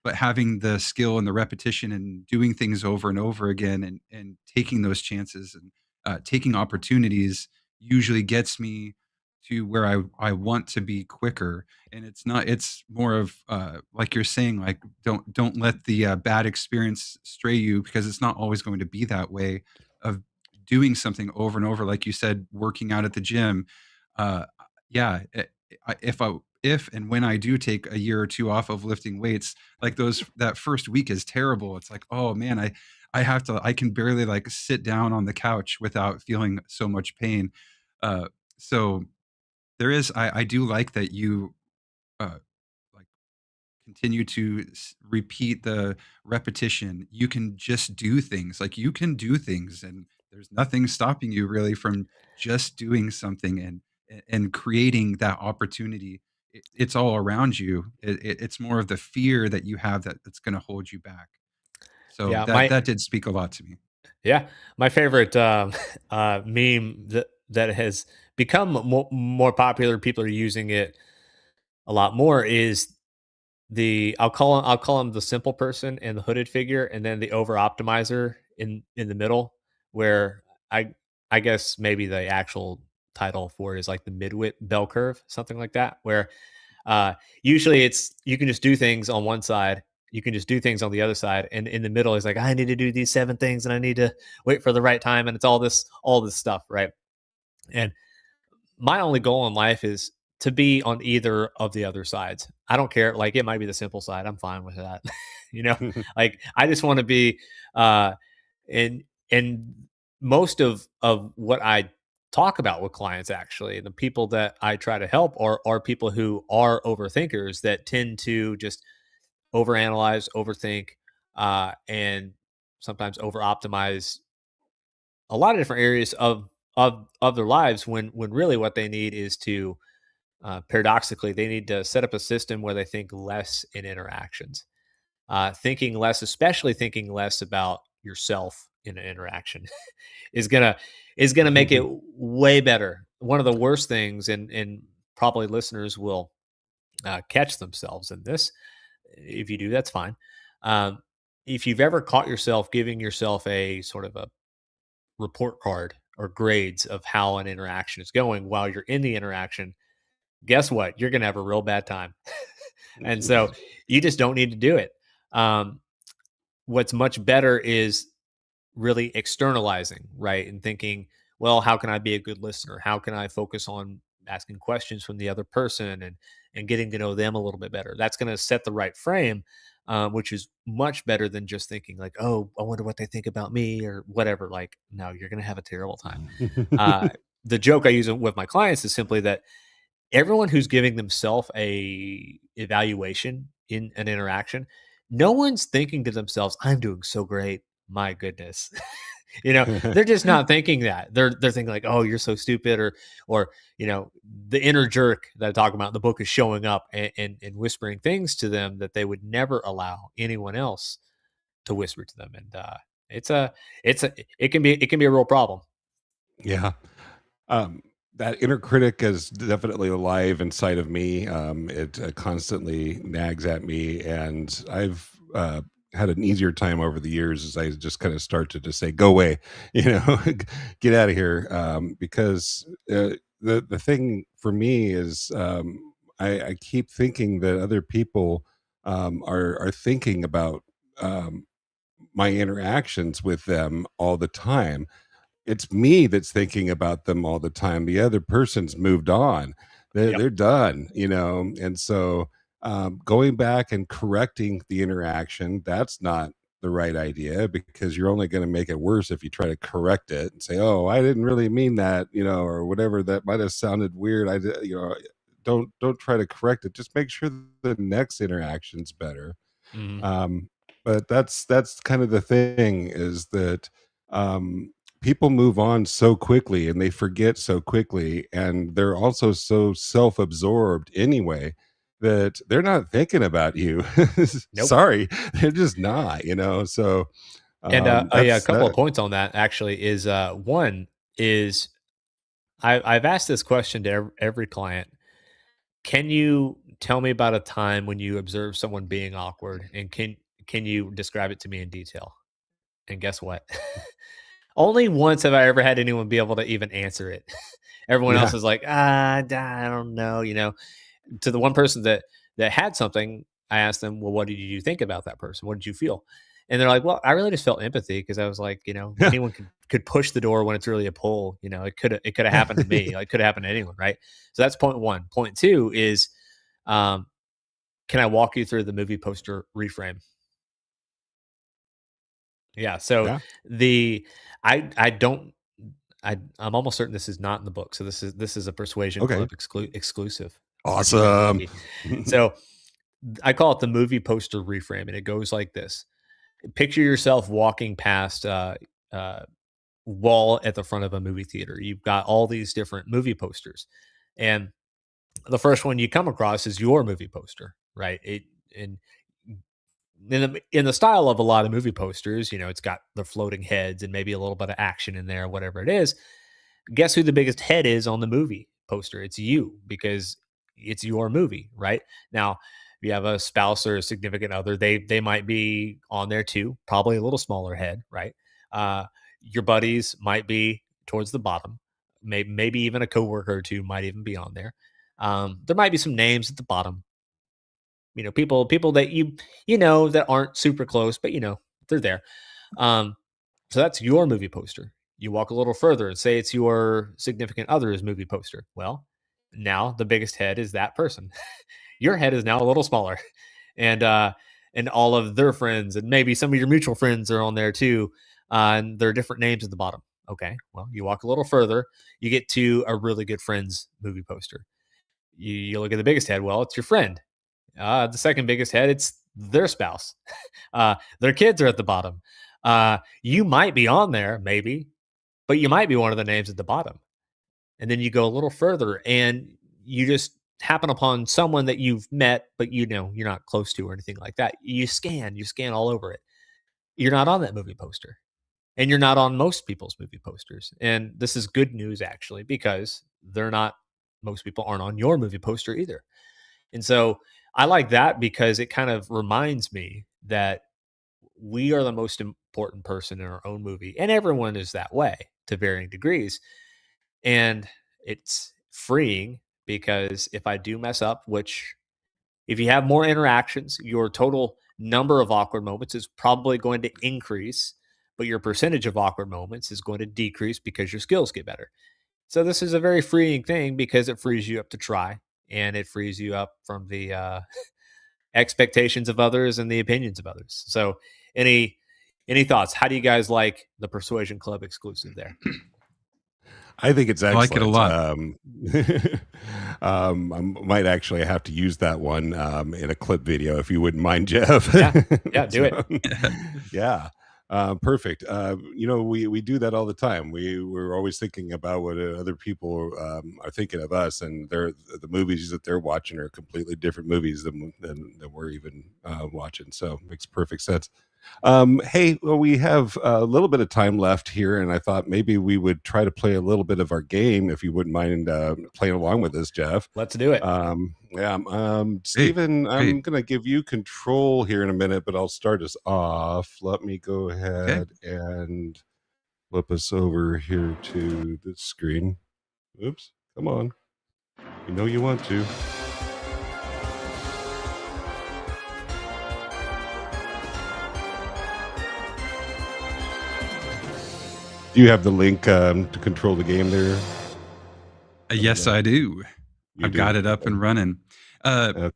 but having the skill and the repetition and doing things over and over again and taking those chances and taking opportunities usually gets me to where I want to be quicker. And it's more of like you're saying, like don't let the bad experience stray you, because it's not always going to be that way. Of doing something over and over, like you said, working out at the gym. uh yeah, if and when I do take a year or two off of lifting weights, like that first week is terrible. It's like, oh man, I can barely like sit down on the couch without feeling so much pain. So I do like that you uh, like continue to repeat the repetition. You can just do things, like you can do things, and there's nothing stopping you really from just doing something and creating that opportunity. It's all around you. It's more of the fear that you have that's going to hold you back. So Yeah, that did speak a lot to me. yeah, my favorite meme that has become more popular, people are using it a lot more, is I'll call him the simple person and the hooded figure, and then the over optimizer in the middle, where I I guess maybe the actual title for it is like the midwit bell curve, something like that, where uh, usually it's you can just do things on one side, you can just do things on the other side, and in the middle is like I need to do these 7 things and I need to wait for the right time, and it's all this stuff, right? And my only goal in life is to be on either of the other sides. I don't care. Like it might be the simple side. I'm fine with that. you know, like I just want to be uh and most of what I talk about with clients, actually, the people that I try to help are people who are overthinkers that tend to just overanalyze, overthink, and sometimes over optimize a lot of different areas of their lives when really what they need is to paradoxically, they need to set up a system where they think less in interactions, thinking less, especially thinking less about yourself in an interaction, is gonna make it way better. One of the worst things, and probably listeners will catch themselves in this. If you do, that's fine. Um, if you've ever caught yourself giving yourself a sort of a report card or grades of how an interaction is going while you're in the interaction, guess what? You're going to have a real bad time. And so you just don't need to do it. Um, what's much better is really externalizing, right? And thinking, well, how can I be a good listener? How can I focus on asking questions from the other person and getting to know them a little bit better. That's going to set the right frame, which is much better than just thinking like, oh, I wonder what they think about me or whatever. Like, no, you're going to have a terrible time. The joke I use with my clients is simply that everyone who's giving themselves a evaluation in an interaction, no one's thinking to themselves, I'm doing so great. My goodness. They're just not thinking that. They're thinking like, oh, you're so stupid, or the inner jerk that I talk about in the book is showing up and whispering things to them that they would never allow anyone else to whisper to them. And it can be a real problem. Yeah. That inner critic is definitely alive inside of me. It constantly nags at me, and I've had an easier time over the years as I just kind of started to say, "Go away," get out of here. Because the thing for me is, I keep thinking that other people are thinking about my interactions with them all the time. It's me that's thinking about them all the time. The other person's moved on. They're Yep. they're done, and so going back and correcting the interaction, that's not the right idea, because you're only going to make it worse if you try to correct it and say, "Oh, I didn't really mean that," or whatever. That might have sounded weird. Don't try to correct it. Just make sure the next interaction's better. Mhm. But that's kind of the thing, is that people move on so quickly and they forget so quickly, and they're also so self-absorbed anyway that they're not thinking about you. Nope. Sorry, they're just not, so And yeah, a that's couple of that. points on that actually is one is I've asked this question to every client. Can you tell me about a time when you observed someone being awkward, and can you describe it to me in detail? And guess what? Only once have I ever had anyone be able to even answer it. Everyone Yeah. else is like, I don't know. To the one person that had something, I asked them, well, what did you think about that person? What did you feel? And they're like, well, I really just felt empathy, because I was like, anyone could push the door when it's really a pull. It could have happened to me. It could have happened to anyone, right? So that's point one. Point two is, can I walk you through the movie poster reframe? Yeah. So Yeah. I don't I'm almost certain this is not in the book. So this is a Persuasion Okay. Club exclusive. Particular Awesome. movie. So I call it the movie poster reframe, and it goes like this: picture yourself walking past a wall at the front of a movie theater. You've got all these different movie posters, and the first one you come across is your movie poster, right? And in the style of a lot of movie posters, it's got the floating heads and maybe a little bit of action in there, whatever it is. Guess who the biggest head is on the movie poster? It's you, because it's your movie, right? Now, if you have a spouse or a significant other, they might be on there too, probably a little smaller head, right? Your buddies might be towards the bottom. Maybe even a coworker or two might even be on there. There might be some names at the bottom. People that that aren't super close, but they're there. So that's your movie poster. You walk a little further and say it's your significant other's movie poster. Well, now the biggest head is that person. Your head is now a little smaller, and all of their friends and maybe some of your mutual friends are on there too, and there are different names at the bottom. Okay, well, you walk a little further, you get to a really good friend's movie poster. You look at the biggest head. Well, it's your friend. The second biggest head, it's their spouse. Their kids are at the bottom. You might be on there, maybe, but you might be one of the names at the bottom. And then you go a little further and you just happen upon someone that you've met, but you're not close to or anything like that. You scan all over it. You're not on that movie poster. And you're not on most people's movie posters. And this is good news, actually, because most people aren't on your movie poster either. And so I like that, because it kind of reminds me that we are the most important person in our own movie, and everyone is that way to varying degrees. And it's freeing, because if I do mess up, which if you have more interactions, your total number of awkward moments is probably going to increase, but your percentage of awkward moments is going to decrease because your skills get better. So this is a very freeing thing, because it frees you up to try and it frees you up from the expectations of others and the opinions of others. So any thoughts? How do you guys like the Persuasion Club exclusive there? I think it's I like it a excellent. lot. I might actually have to use that one in a clip video, if you wouldn't mind, Jeff. Yeah, do it. Yeah. Perfect. We do that all the time. We're always thinking about what other people are thinking of us, and the movies that they're watching are completely different movies than we're even watching. So it makes perfect sense. Hey, well, we have a little bit of time left here, and I thought maybe we would try to play a little bit of our game, if you wouldn't mind playing along with us, Jeff. Let's do it. Stephen, I'm hey. going to give you control here in a minute, but I'll start us off. Let me go ahead and flip us over here to the screen. Oops, come on. You know you want to. Do you have the link to control the game there? Yes, I do. I've got it up and running. Do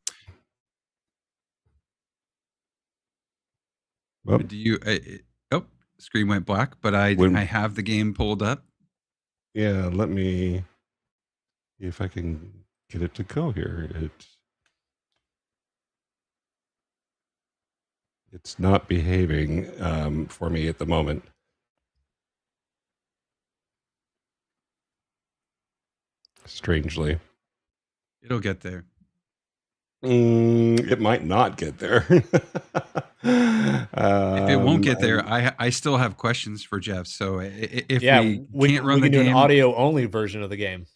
you? Screen went black, but I have the game pulled up. Yeah, let me see if I can get it to go here. It's not behaving for me at the moment. Strangely, it'll get there. It might not get there. If it won't get there, I still have questions for Jeff. So if we can't run we the can do game, an audio only version of the game.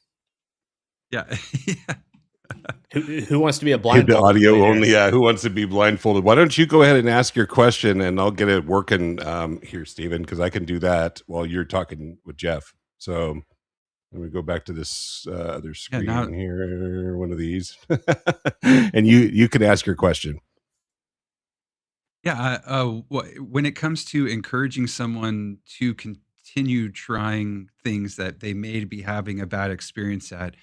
Yeah. Who wants to be a blindfolded? Audio only. Yeah. Who wants to be blindfolded? Why don't you go ahead and ask your question, and I'll get it working here, Stephen, because I can do that while you're talking with Jeff. So let me go back to this other screen here, one of these, and you can ask your question. Yeah. When it comes to encouraging someone to continue trying things that they may be having a bad experience at,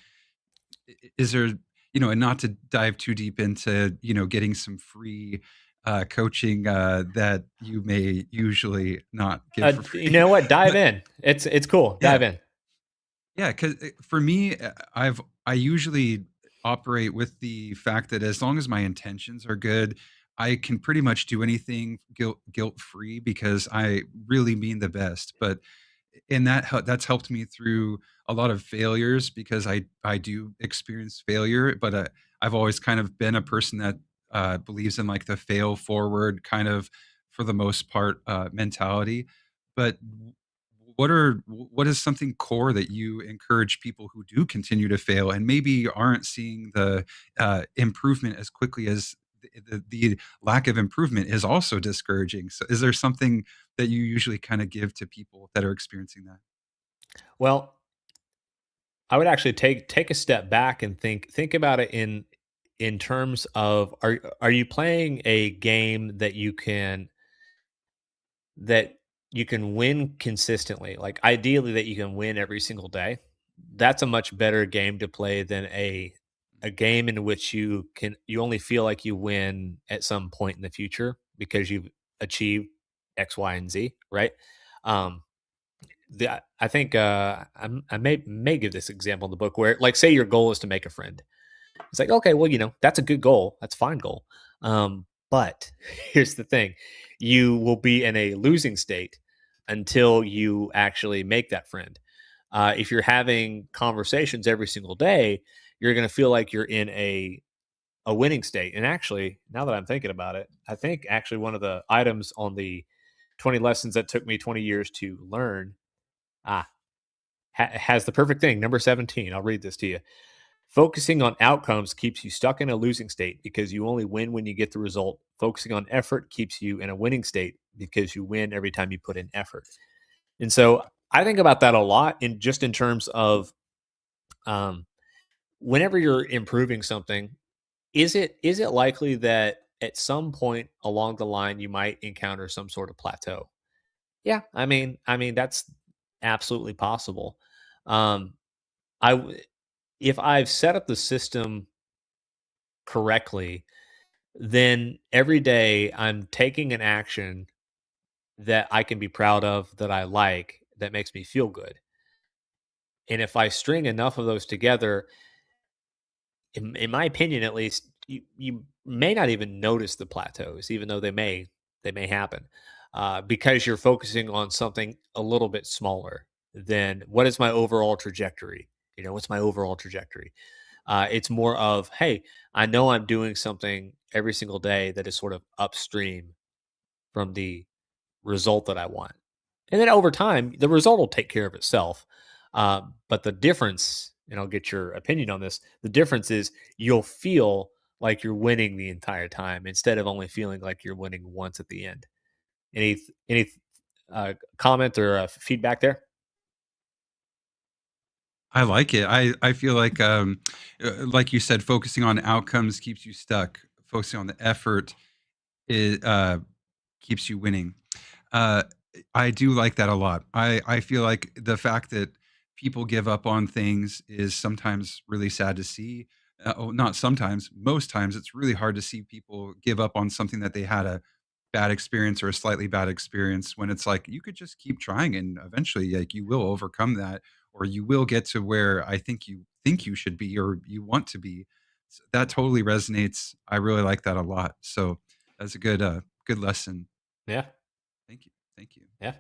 is there, and not to dive too deep into, getting some free coaching that you may usually not get for free. You know what? Dive in. It's cool. Dive in. Yeah, because for me, I usually operate with the fact that as long as my intentions are good, I can pretty much do anything guilt free because I really mean the best. But that's helped me through a lot of failures because I do experience failure, but I've always kind of been a person that believes in like the fail forward kind of, for the most part, mentality. But what is something core that you encourage people who do continue to fail and maybe aren't seeing the improvement as quickly as the lack of improvement is also discouraging? So is there something that you usually kind of give to people that are experiencing that? Well, I would actually take a step back and think about it in terms of are you playing a game that you can win consistently, like ideally that you can win every single day? That's a much better game to play than a game in which you only feel like you win at some point in the future because you've achieved X, Y, and Z, right? I think I may give this example in the book where, like, say your goal is to make a friend. It's like, okay, well, that's a good goal. That's a fine goal. But here's the thing. You will be in a losing state until you actually make that friend. If you're having conversations every single day, you're going to feel like you're in a winning state. And actually, now that I'm thinking about it, I think actually one of the items on the 20 lessons that took me 20 years to learn has the perfect thing. Number 17. I'll read this to you. Focusing on outcomes keeps you stuck in a losing state because you only win when you get the result. Focusing on effort keeps you in a winning state because you win every time you put in effort. And so I think about that a lot in terms of whenever you're improving something, is it likely that at some point along the line you might encounter some sort of plateau? Yeah, I mean that's absolutely possible. If I've set up the system correctly, then every day I'm taking an action that I can be proud of, that I like, that makes me feel good. And if I string enough of those together, in my opinion at least, you may not even notice the plateaus, even though they may happen, because you're focusing on something a little bit smaller than what is my overall trajectory. What's my overall trajectory? It's more of, hey, I know I'm doing something every single day that is sort of upstream from the result that I want. And then over time, the result will take care of itself. But the difference, and I'll get your opinion on this, the difference is you'll feel like you're winning the entire time instead of only feeling like you're winning once at the end. Any comment or feedback there? I like it. I feel like you said, focusing on outcomes keeps you stuck. Focusing on the effort is keeps you winning. Uh, I do like that a lot. I feel like the fact that people give up on things is sometimes really sad to see. Not sometimes, most times it's really hard to see people give up on something that they had a bad experience or a slightly bad experience, when it's like you could just keep trying and eventually like you will overcome that, or you will get to where I think you should be or you want to be. That totally resonates. I really like that a lot. So that's a good lesson. Yeah. Thank you. Thank you. Yeah.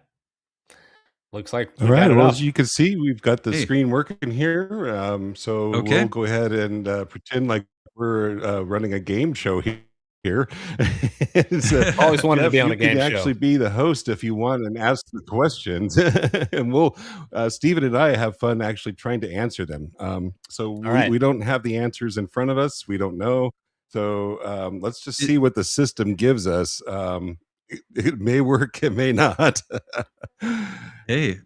Looks like All we got right. it Well, up. as you can see, we've got the Hey. screen working here. So Okay. we'll go ahead and pretend like we're running a game show here. So, Always wanted to Jeff, be on you a game can show. actually be the host if you want and ask the questions. And Stephen and I have fun actually trying to answer them. So All right. we don't have the answers in front of us. We don't know. So let's just It- see what the system gives us. It may work, it may not. Hey.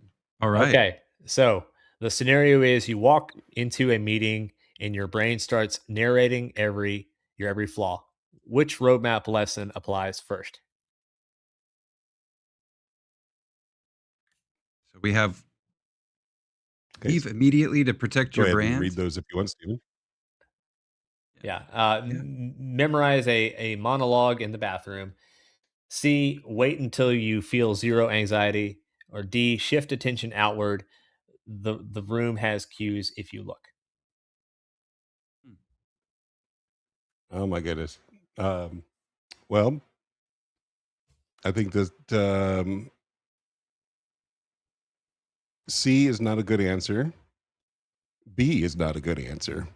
All right. Okay. So the scenario is you walk into a meeting and your brain starts narrating your every flaw. Which roadmap lesson applies first? So we have Okay, leave immediately to protect go your ahead and brand. read those if you want, Stephen. Yeah. Yeah. Memorize a monologue in the bathroom. C, wait until you feel zero anxiety. Or D, shift attention outward. The room has cues if you look. Oh my goodness. Well, I think that C is not a good answer. B is not a good answer.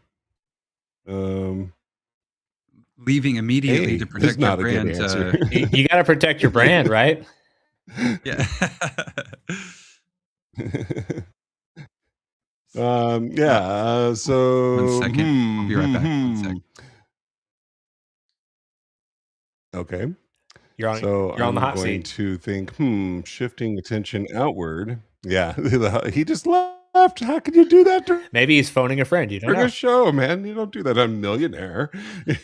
Leaving immediately A to is protect your not a good brand. answer. You got to protect your brand, right? Yeah. Yeah. So One second. I'll be right back. 1 sec. Okay. You're on So the I'm hot going seat. to think, shifting attention outward. Yeah. He just left. How can you do that Maybe he's phoning a friend. You don't during know. a show, man? You don't do that on Millionaire.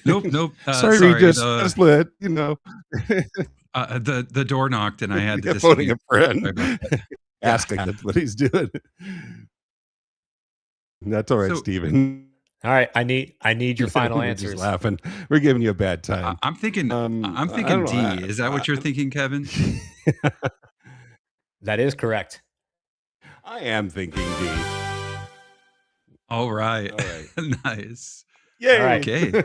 Nope. Sorry, Sorry. Regis. Just lit, The door knocked and I had to phoning disappear. a friend. Sorry about that. Asking Yeah. that's what he's doing. That's all right, So- Stephen. All right, I need your final We're answers. just laughing. We're giving you a bad time. I'm thinking. I'm I thinking don't know. D. Is that what you're thinking, Kevin? That is correct. I am thinking D. All right. All right. Nice. Yay. All right. Okay.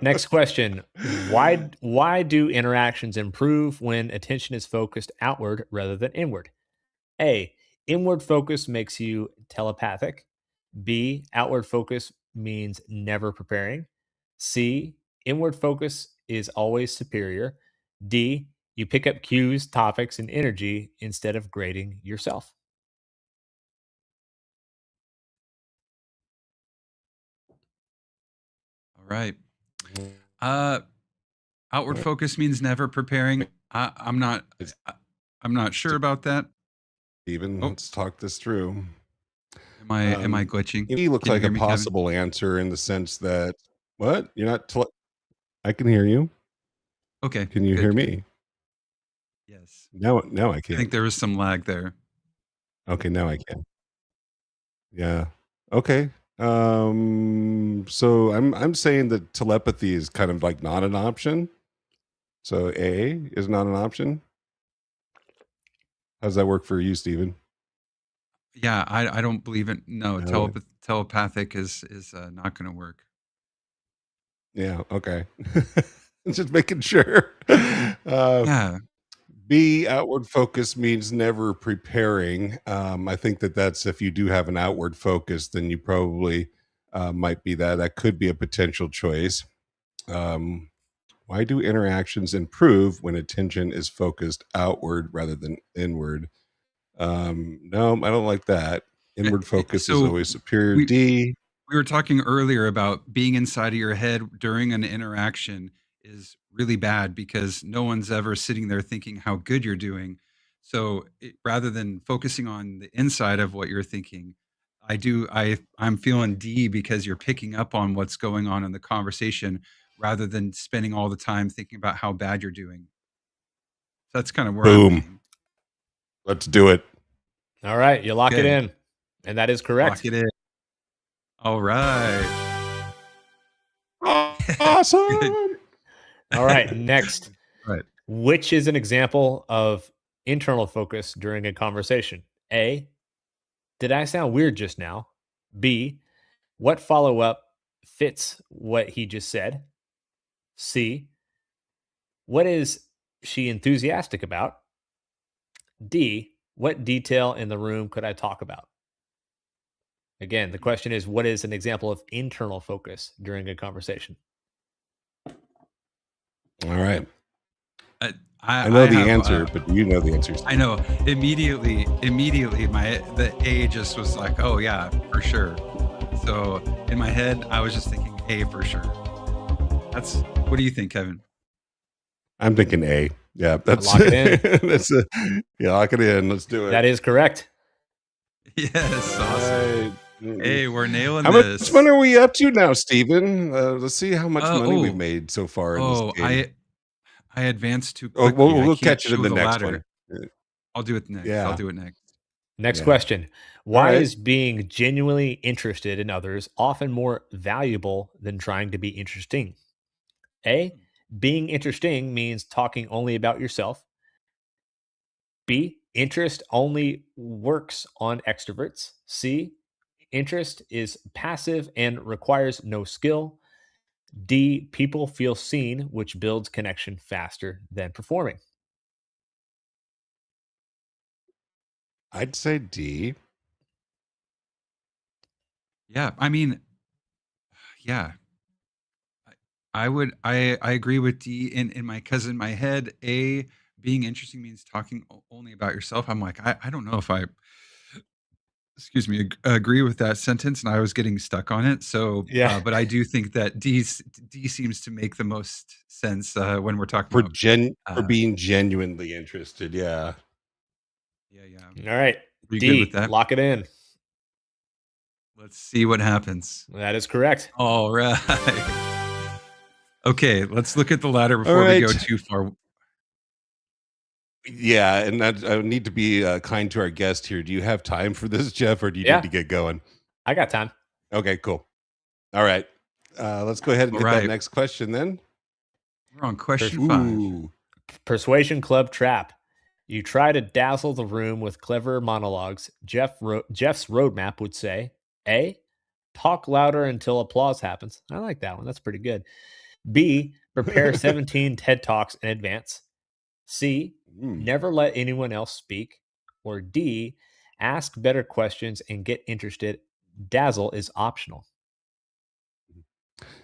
Next question. Why do interactions improve when attention is focused outward rather than inward? A, inward focus makes you telepathic. B, outward focus means never preparing. C, inward focus is always superior. D, you pick up cues, topics, and energy instead of grading yourself. All right. Outward focus means never preparing. I'm not sure about that. Stephen, Oh. let's talk this through. Am I glitching? He looks Can you like hear a me, Kevin? possible answer in the sense that what? You're not I can hear you. Okay. Can you good, hear good. me? Yes. Now I I can. think there was some lag there. Okay, now I can. Yeah. Okay. So I'm saying that telepathy is kind of like not an option. So A is not an option. How does that work for you, Stephen? Yeah, I don't believe it. No, No. telepathic is not going to work. Yeah. Okay. Just making sure. Yeah. B, outward focus means never preparing. I think that's if you do have an outward focus, then you probably might be that. That could be a potential choice. Why do interactions improve when attention is focused outward rather than inward? No, I don't like that. Inward focus is So always superior. we D. we were talking earlier about being inside of your head during an interaction is really bad because no one's ever sitting there thinking how good you're doing. So rather than focusing on the inside of what you're thinking, I'm feeling D because you're picking up on what's going on in the conversation rather than spending all the time thinking about how bad you're doing. So that's kind of where I'm Boom. leaning. Let's do it. All right, you lock it Okay. in, and that is correct. Lock it in. All right. Awesome. Good. All right, next. Right. Which is an example of internal focus during a conversation? A, did I sound weird just now? B, what follow up fits what he just said? C, what is she enthusiastic about? D, what detail in the room could I talk about? Again, the question is, what is an example of internal focus during a conversation? All right. I know the have, answer, but do you know the answer? I know immediately the A just was like, oh yeah, for sure. So in my head, I was just thinking A for sure. What do you think, Kevin? I'm thinking A. Yeah, that's Lock it in. Yeah, lock it in. Let's do it. That is correct. Yes, All awesome. right. Hey, we're nailing How this. much money are we up to now, Stephen? Let's see how much money we've made so far in this game. I advanced too Oh, quickly. we'll I can't catch it in show the the next ladder. one. I'll do it next. Yeah. I'll do it next. Next Yeah. question. Why right. is being genuinely interested in others often more valuable than trying to be interesting? A, being interesting means talking only about yourself. B, interest only works on extroverts. C, interest is passive and requires no skill. D, people feel seen, which builds connection faster than performing. I'd say D. Yeah, I mean, yeah. I agree with D in my head, A, being interesting means talking only about yourself. I'm like, I don't know if I excuse me, agree with that sentence, and I was getting stuck on it. So, Yeah. but I do think that D seems to make the most sense when we're talking For about being genuinely interested. Yeah. Yeah. All right. Are you D, good with that? lock it in. Let's see what happens. That is correct. All right. Okay, let's look at the ladder before we go too far. Yeah, and I need to be kind to our guest here. Do you have time for this, Jeff, or do you need to get going? I got time. Okay, cool. All right. Let's go ahead and All get right. that next question then. We're on question 5. Persuasion Club trap. You try to dazzle the room with clever monologues. Jeff's roadmap would say, A, talk louder until applause happens. I like that one. That's pretty good. B, prepare 17 TED Talks in advance. C, never let anyone else speak. Or D, ask better questions and get interested. Dazzle is optional.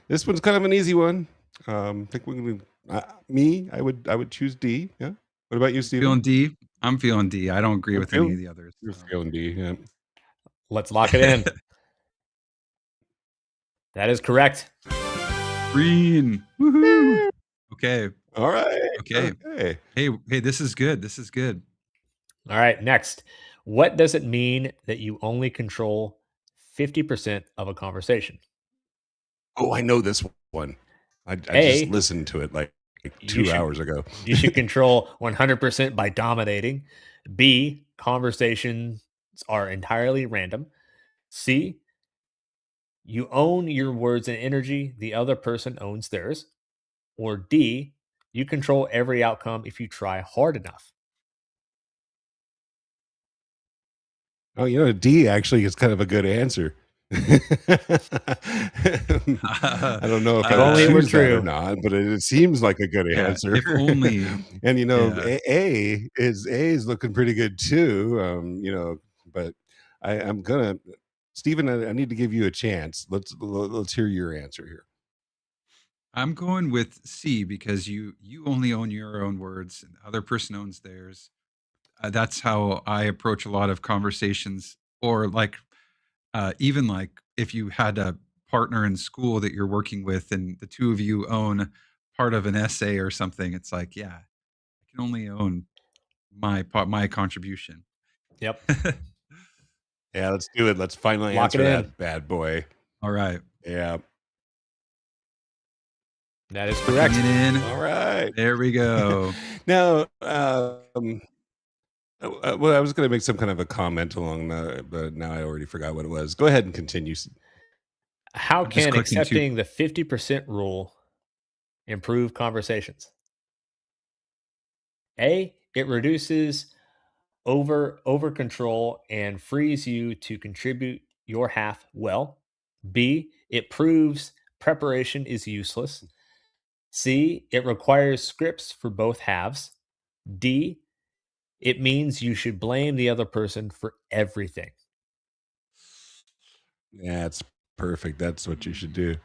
This one's kind of an easy one. I think we're gonna I would choose D. Yeah. What about you, Stephen? Feeling D? I'm feeling D. I don't agree with any of the others. You're feeling D. Yeah. Let's lock it in. That is correct. Green. Woohoo. Okay. All right. Okay. Hey, this is good. This is good. All right. Next, what does it mean that you only control 50% of a conversation? Oh, I know this one. I just listened to it like 2 hours ago. You should control 100% by dominating. B, conversations are entirely random. C, You own your words and energy, the other person owns theirs. Or D, you control every outcome if you try hard enough. Oh, D actually is kind of a good answer. I don't know if If I would only it were choose that or true. not, but it seems like a good Yeah, answer. if only. And Yeah. A is looking pretty good too. But I'm gonna, Stephen, I need to give you a chance. Let's hear your answer here. I'm going with C because you only own your own words and the other person owns theirs. That's how I approach a lot of conversations, or like even like if you had a partner in school that you're working with and the two of you own part of an essay or something, it's like, yeah, I can only own my contribution. Yep. Yeah, let's do it. Let's finally Lock it answer in. that bad boy. All right. Yeah. That is correct. Locking it in. All right. There we go. Now, well, I was going to make some kind of a comment along that, but now I already forgot what it was. Go ahead and continue. How I'm just can clicking accepting the 50% rule improve conversations? A, it reduces over control and frees you to contribute your half well. B, it proves preparation is useless. C, it requires scripts for both halves. D, it means you should blame the other person for everything. Yeah, it's perfect. That's what you should do.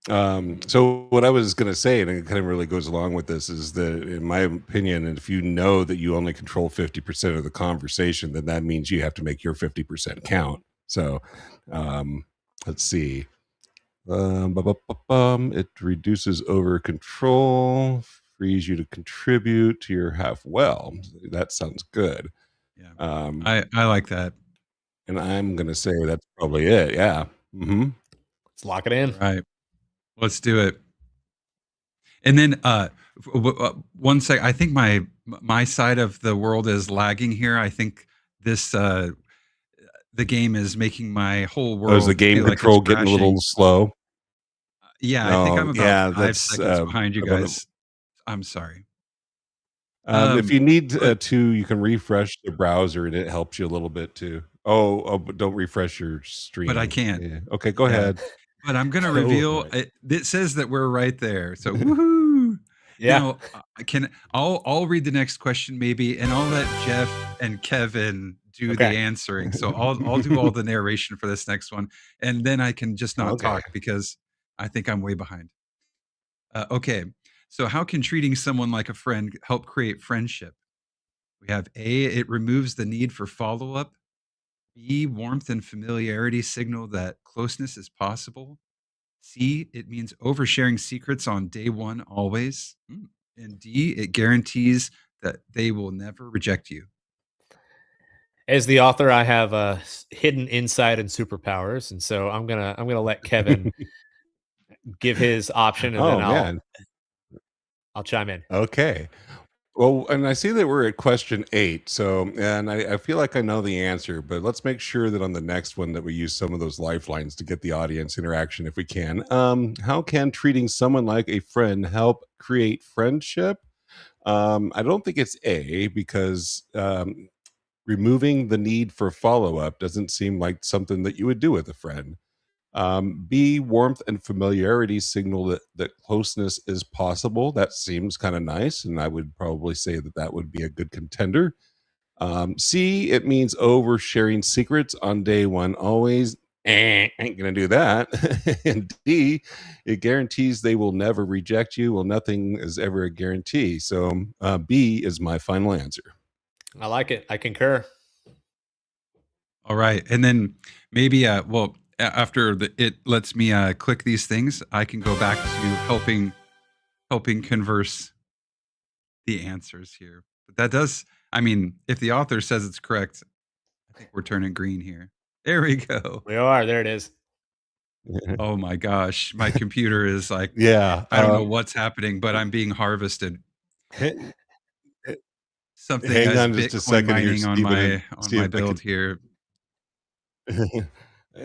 So what I was going to say, and it kind of really goes along with this, is that in my opinion, if you know that you only control 50% of the conversation, then that means you have to make your 50% count. So let's see. It reduces over control, frees you to contribute to your half well. That sounds good. Yeah. I like that. And I'm going to say that's probably it. Yeah. Mm-hmm. Let's lock it in. All right. Let's do it. And then one sec. I think my side of the world is lagging here. I think this the game is making my whole world. Oh, is the game feel like control it's getting a little crashing. slow? Yeah, I think I'm about 5 that's seconds behind you about guys. I'm sorry. if you need but- to, you can refresh the browser, and it helps you a little bit too. But don't refresh your stream. But I can't. Yeah. Okay, go Yeah. ahead. But I'm going to Go reveal ahead. it says that we're right there. So woohoo. Yeah. Now, I'll read the next question maybe, and I'll let Jeff and Kevin do the Okay. answering. So I'll do all the narration for this next one, and then I can just not Okay. talk because I think I'm way behind. Okay. So how can treating someone like a friend help create friendship? We have A, it removes the need for follow-up. B, warmth and familiarity signal that closeness is possible. C, it means oversharing secrets on day one always. And D, it guarantees that they will never reject you. As the author, I have a hidden insight and superpowers, and so I'm gonna let Kevin give his option, and then I'll chime in. Okay. Well, and I see that we're at question 8. So, and I feel like I know the answer, but let's make sure that on the next one that we use some of those lifelines to get the audience interaction if we can. How can treating someone like a friend help create friendship? I don't think it's A, because removing the need for follow-up doesn't seem like something that you would do with a friend. B, warmth and familiarity signal that closeness is possible. That seems kind of nice, and I would probably say that would be a good contender. C, it means oversharing secrets on day one always. Ain't gonna do that. And D, it guarantees they will never reject you. Well, nothing is ever a guarantee. So B is my final answer. I like it. I concur. All right. And then maybe, after it lets me click these things, I can go back to helping converse the answers here. But that does, I mean, if the author says it's correct, I think we're turning green here. There we go. We are. There it is. Oh my gosh. My computer is like, Yeah. I don't know what's happening, but I'm being harvested. Something Hang as on just a Bitcoin second here, mining on Stephen, my see if I build can- here.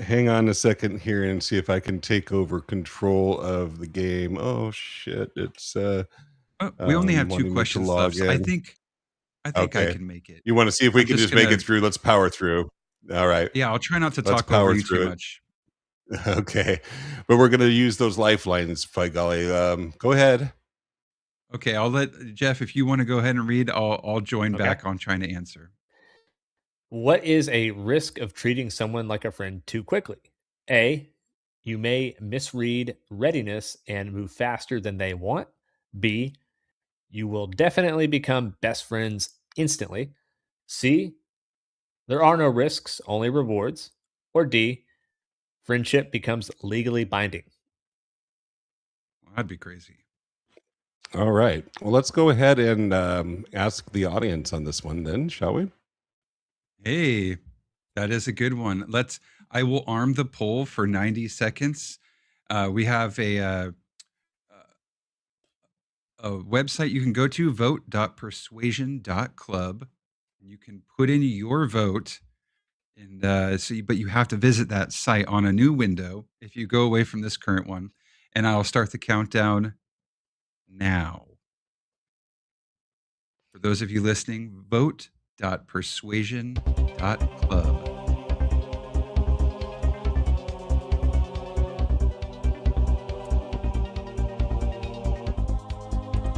Hang on a second here and see if I can take over control of the game. Oh shit! It's Oh, we only have 2 wanting me to questions left, log so I in. think I Okay. can make it. You want to see if we I'm can just just make gonna it through? Let's power through. All right. Yeah, I'll try not to Let's talk over power you too through it. much. Okay. But we're going to use those lifelines, by golly. Go ahead. Okay, I'll let Jeff, if you wanna go ahead and read, I'll join Okay. back on trying to answer. What is a risk of treating someone like a friend too quickly? A, you may misread readiness and move faster than they want. B, you will definitely become best friends instantly. C, there are no risks, only rewards. Or D, friendship becomes legally binding. Well, that'd be crazy. All right. Well, let's go ahead and ask the audience on this one then, shall we? Hey, that is a good one. I will arm the poll for 90 seconds. We have a website you can go to, vote.persuasion.club. You can put in your vote, and but you have to visit that site on a new window if you go away from this current one. And I'll start the countdown now. For those of you listening, vote.persuasion.club.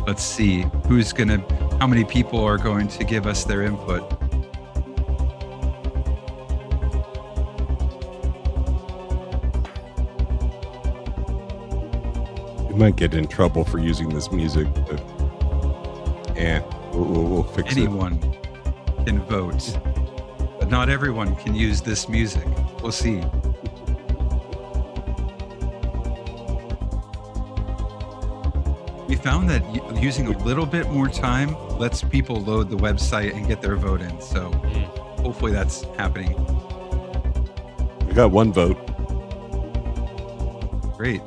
Let's see how many people are going to give us their input. We might get in trouble for using this music, but we'll fix Anyone can vote, but not everyone can use this music. We'll see. We found that using a little bit more time lets people load the website and get their vote in. So hopefully that's happening. it. We got one vote. Great.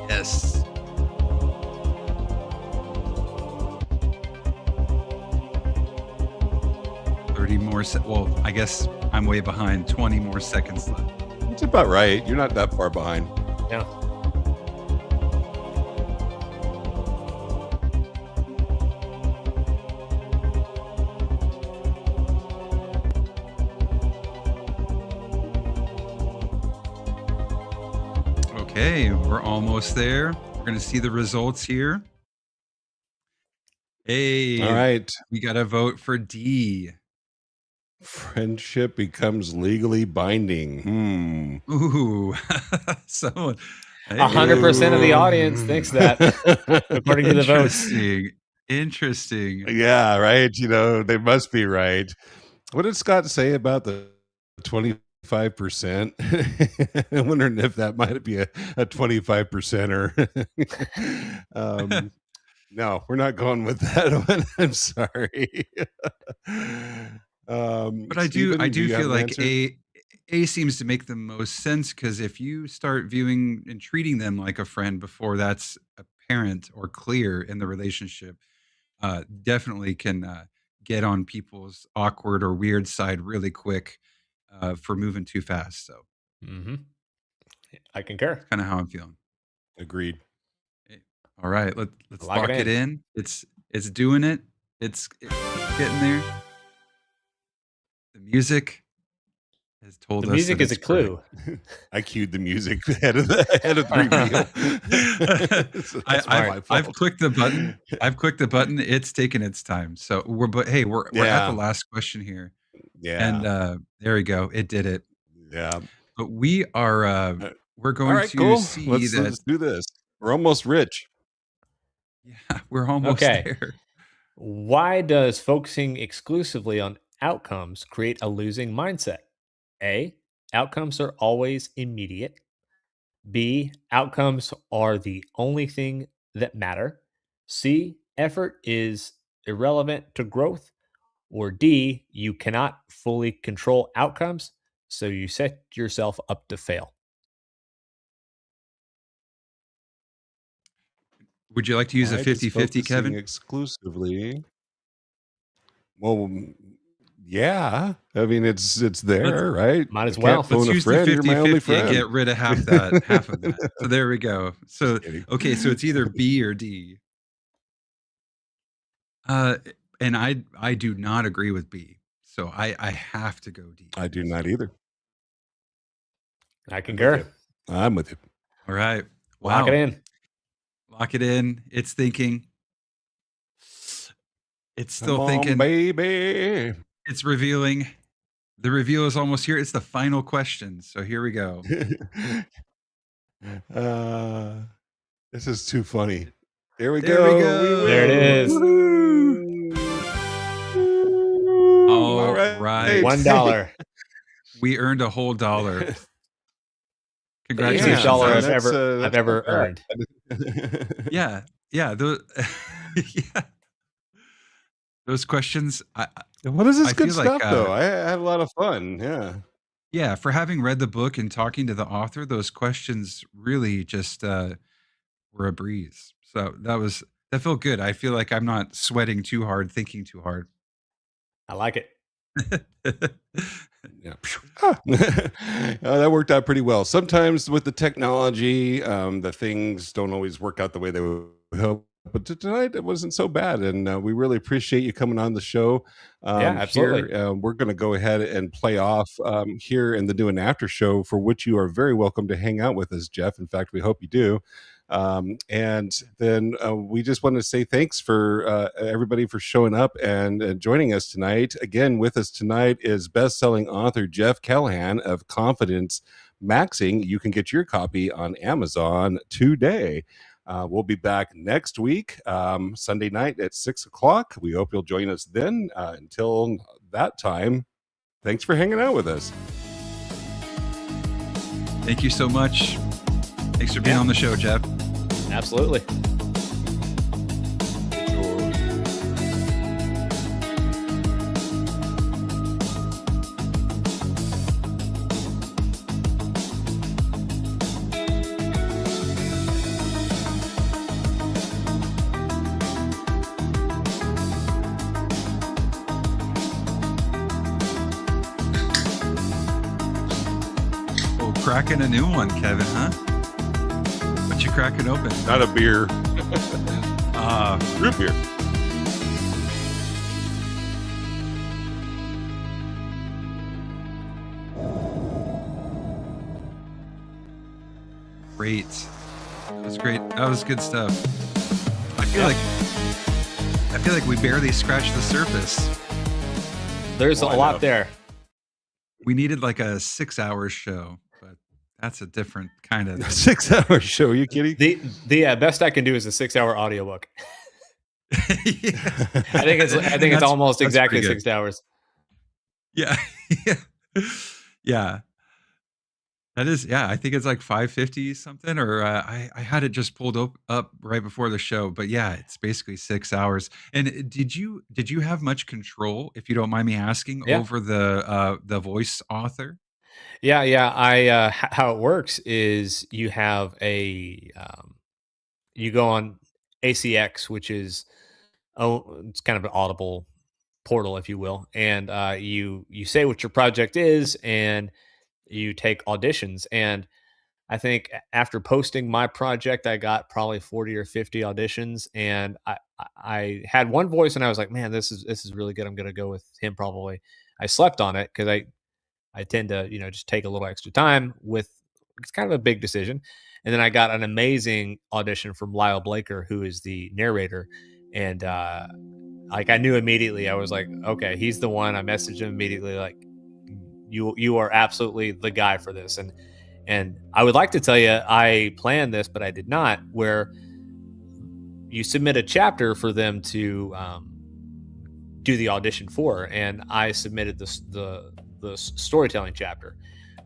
Yes. Well, I guess I'm way behind. 20 more seconds left. It's about right. You're not that far behind. Yeah. Okay, we're almost there. We're going to see the results here. Hey, All right. we got to vote for D. Friendship becomes legally binding. Ooh, someone. 100% of the audience thinks that, according to the votes. Interesting. Yeah, right. You know, they must be right. What did Scott say about the 25%? I'm wondering if that might be a 25%er. No, we're not going with that one. I'm sorry. But I do Steven, you have feel an like answer? A seems to make the most sense, because if you start viewing and treating them like a friend before that's apparent or clear in the relationship, definitely can get on people's awkward or weird side really quick for moving too fast. So I concur. that's kind of how I'm feeling. Agreed. All right, let's Lock lock it it in. It's doing it. It's getting there. The music has told The us music that is a it's correct. clue. I cued the music ahead of the reveal. So that's my fault. I've clicked the button. It's taken its time. So we're at the Yeah. last question here. Yeah. And there we go. It did it. Yeah. But we're All going right, to cool. see Let's do this. We're almost rich. Yeah, we're almost Okay. there. Why does focusing exclusively on outcomes create a losing mindset? A, outcomes are always immediate. B, outcomes are the only thing that matter. C, effort is irrelevant to growth. Or D, you cannot fully control outcomes, so you set yourself up to fail. Would you like to use Why a does 50-50, focusing Kevin? exclusively? Well, Yeah, I mean it's there, right? Might as I well. can't phone Let's a use the friend. You're my only 50-50 and friend. get rid of half of that. So there we go. So Kidding. okay, so it's either B or D. And I do not agree with B. So I have to go D. I do not either. I concur. I'm with you. All right. Lock it in. Lock it in. It's thinking. It's still Come on, thinking. baby. It's revealing. The reveal is almost here. It's the final question. So here we go. This is too funny. There we There go. we go. There it is. All right. $1. We earned a whole $1. Easiest Congratulations. dollar on I've that. ever earned. Yeah. Yeah. Yeah. Those questions. What is this I good feel stuff, like, though? I had a lot of fun. Yeah. Yeah. For having read the book and talking to the author, those questions really just were a breeze. So that felt good. I feel like I'm not sweating too hard, thinking too hard. I like it. Yeah. That worked out pretty well. Sometimes with the technology, the things don't always work out the way they would hope. But tonight it wasn't so bad, and we really appreciate you coming on the show. Yeah, absolutely. Here, we're going to go ahead and play off here in the New and After show, for which you are very welcome to hang out with us, Jeff. In fact, we hope you do. And then we just want to say thanks for everybody for showing up and joining us tonight. Again, with us tonight is best-selling author Jeff Callahan of Confidence Maxing. You can get your copy on Amazon today. We'll be back next week, Sunday night at 6:00. We hope you'll join us then. Until that time, thanks for hanging out with us. Thank you so much. Thanks for being on the show, Jeff. Absolutely. Oh, cracking a new one, Kevin, huh? What you cracking open? Not a beer. Root beer. Great. That was great. That was good stuff. I feel like we barely scratched the surface. There's a Why lot not? there. We needed like a 6-hour show, but that's a different kind of thing. 6-hour show. Are you kidding? The best I can do is a 6-hour audiobook. Yeah. I think it's That's- almost that's exactly pretty good. 6 hours. Yeah. Yeah. That is, yeah, I think it's like 550 something, or I had it just pulled up right before the show, but yeah, it's basically 6 hours. And did you have much control, if you don't mind me asking, Yeah. over the voice author? Yeah. How it works is you have you go on ACX, which is it's kind of an Audible portal, if you will, and you say what your project is, and you take auditions. And I think after posting my project, I got probably 40 or 50 auditions, and I had one voice, and I was like, man, this is really good. I'm going to go with him probably. I slept on it because I tend to, just take a little extra time with, it's kind of a big decision. And then I got an amazing audition from Lyle Blaker, who is the narrator. And like I knew immediately, I was like, okay, he's the one. I messaged him immediately, like, you are absolutely the guy for this. And I would like to tell you I planned this, but I did not, where you submit a chapter for them to do the audition for. And I submitted the storytelling chapter,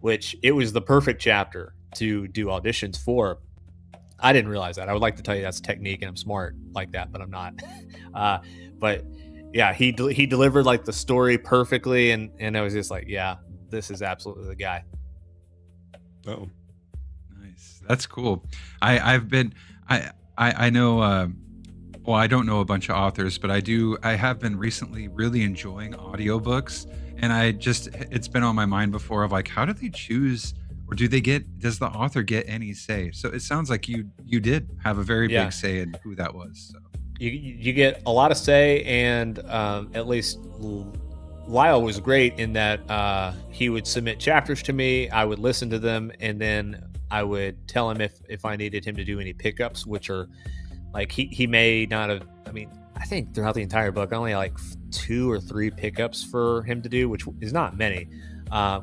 which it was the perfect chapter to do auditions for. I didn't realize that. I would like to tell you that's a technique and I'm smart like that, but I'm not. But yeah, he delivered like the story perfectly. And I was just like, yeah, this is absolutely the guy. Oh, Nice. That's cool. I know Well, I don't know a bunch of authors, but I have been recently really enjoying audiobooks. And it's been on my mind before of like, how do they choose, or does the author get any say? So it sounds like you did have a very Yeah. big say in who that was. So. You get a lot of say, and at least Lyle was great in that he would submit chapters to me, I would listen to them, and then I would tell him if I needed him to do any pickups, which are like he may not have. I mean, I think throughout the entire book, I only had like 2 or 3 pickups for him to do, which is not many.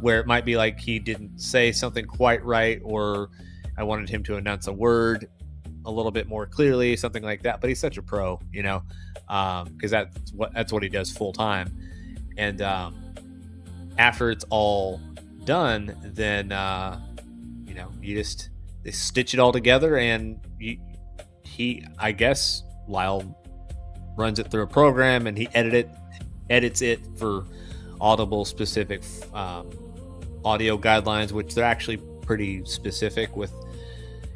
Where it might be like he didn't say something quite right, or I wanted him to announce a word a little bit more clearly, something like that. But he's such a pro, you know, because that's what he does full time. And after it's all done, then you know, they stitch it all together, and I guess Lyle runs it through a program, and he edits it for Audible specific audio guidelines, which they're actually pretty specific with.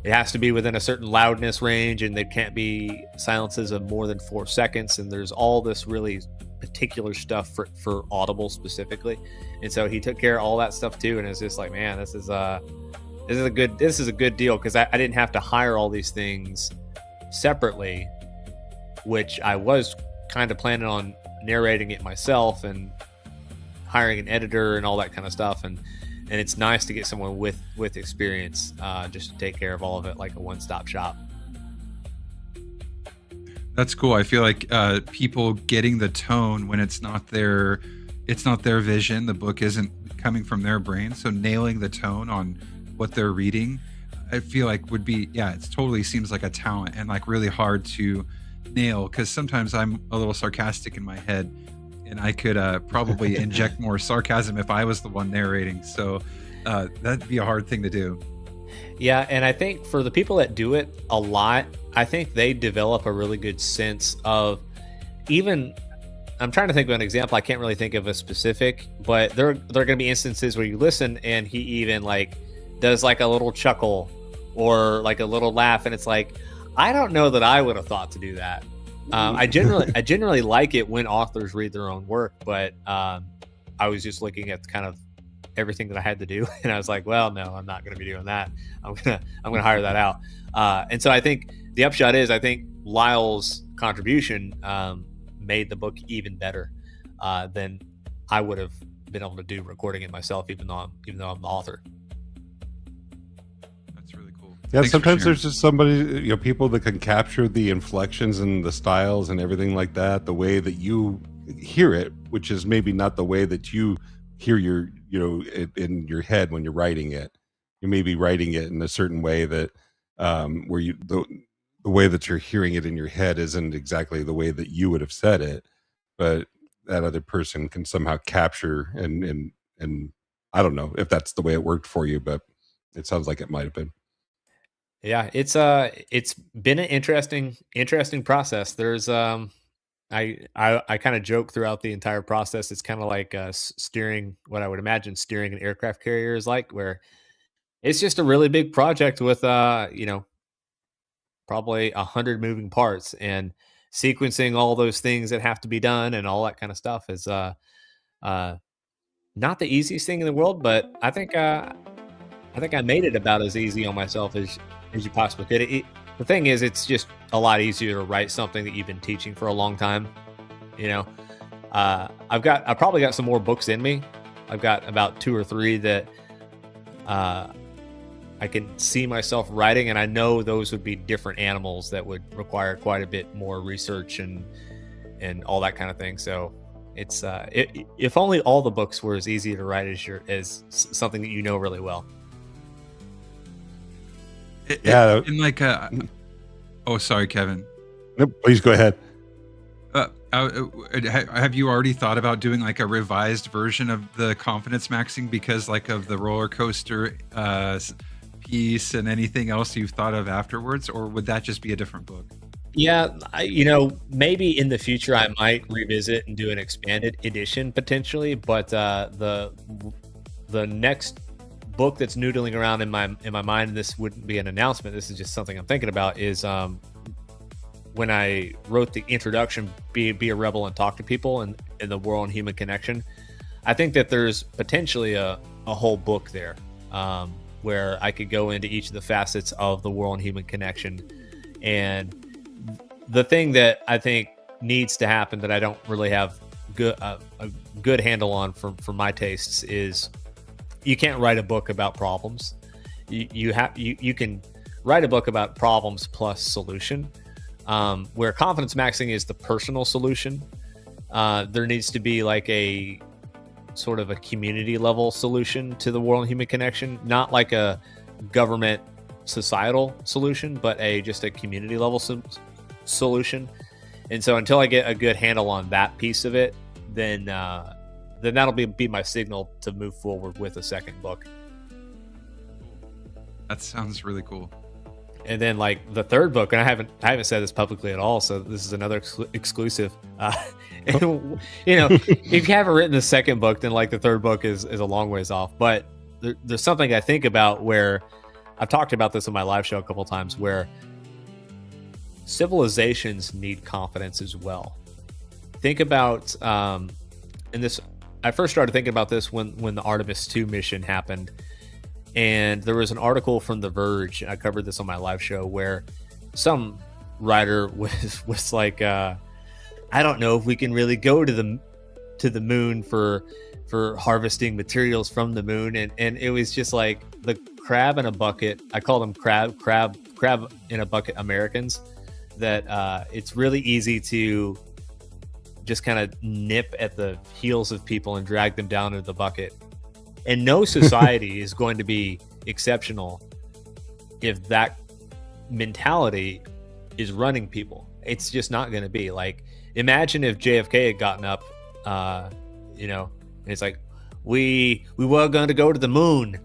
It has to be within a certain loudness range, and there can't be silences of more than 4 seconds. And there's all this really particular stuff for Audible specifically. And so he took care of all that stuff too. And it's just like, man, this is a good deal, because I didn't have to hire all these things separately, which I was kind of planning on narrating it myself and hiring an editor and all that kind of stuff. And it's nice to get someone with experience just to take care of all of it, like a one-stop shop. That's cool. I feel like people getting the tone when it's not their vision. The book isn't coming from their brain, so nailing the tone on what they're reading, I feel like would be, it totally seems like a talent, and like really hard to nail, because sometimes I'm a little sarcastic in my head, and I could probably inject more sarcasm if I was the one narrating. So that'd be a hard thing to do. Yeah, and I think for the people that do it a lot, I think they develop a really good sense of, even, I'm trying to think of an example. I can't really think of a specific, but there are going to be instances where you listen and he even like does like a little chuckle or like a little laugh, and it's like, I don't know that I would have thought to do that. I generally like it when authors read their own work, but I was just looking at kind of everything that I had to do, and I was like, well, no, I'm not going to be doing that. I'm gonna hire that out. And so I think the upshot is, I think Lyle's contribution made the book even better than I would have been able to do recording it myself, even though I'm the author. That's really cool. Yeah, Thanks sometimes there's just somebody, people that can capture the inflections and the styles and everything like that, the way that you hear it, which is maybe not the way that you hear in your head when you're writing it. You may be writing it in a certain way that where the way that you're hearing it in your head isn't exactly the way that you would have said it, but that other person can somehow capture and I don't know if that's the way it worked for you, but it sounds like it might have been. Yeah, it's been an interesting process. There's I kind of joke throughout the entire process. It's kind of like steering, what I would imagine steering an aircraft carrier is like, where it's just a really big project with probably 100 moving parts, and sequencing all those things that have to be done and all that kind of stuff is not the easiest thing in the world. But I think I made it about as easy on myself as you possibly could. The thing is, it's just a lot easier to write something that you've been teaching for a long time. I've probably got some more books in me. I've got about 2 or 3 that I can see myself writing, and I know those would be different animals that would require quite a bit more research and all that kind of thing. So it's if only all the books were as easy to write as something that you know really well. Yeah. Oh, sorry, Kevin. No, please go ahead. Have you already thought about doing like a revised version of the confidence maxing because like of the roller coaster piece and anything else you've thought of afterwards, or would that just be a different book? Yeah, maybe in the future I might revisit and do an expanded edition potentially, but the next book that's noodling around in my mind, and this wouldn't be an announcement, this is just something I'm thinking about, is when I wrote the introduction, be a rebel and talk to people, and in the world and human connection, I think that there's potentially a whole book there, where I could go into each of the facets of the world and human connection. And the thing that I think needs to happen that I don't really have a good handle on for my tastes is you can't write a book about problems. You can write a book about problems plus solution, where confidence maxing is the personal solution. There needs to be like a sort of a community level solution to the world and human connection, not like a government societal solution, but just a community level solution. And so until I get a good handle on that piece of it, then that'll be my signal to move forward with a second book. That sounds really cool. And then like the third book, and I haven't said this publicly at all, so this is another exclusive. And, if you haven't written the second book, then like the third book is a long ways off. But there's something I think about where I've talked about this on my live show a couple of times, where civilizations need confidence as well. Think about, and this, I first started thinking about this when the Artemis 2 mission happened. And there was an article from The Verge, and I covered this on my live show, where some writer was like, I don't know if we can really go to the moon for harvesting materials from the moon, and it was just like the crab in a bucket. I call them crab in a bucket Americans. That it's really easy to just kind of nip at the heels of people and drag them down into the bucket. And no society is going to be exceptional if that mentality is running people. It's just not going to be. Like, imagine if JFK had gotten up, and it's like, we were going to go to the moon,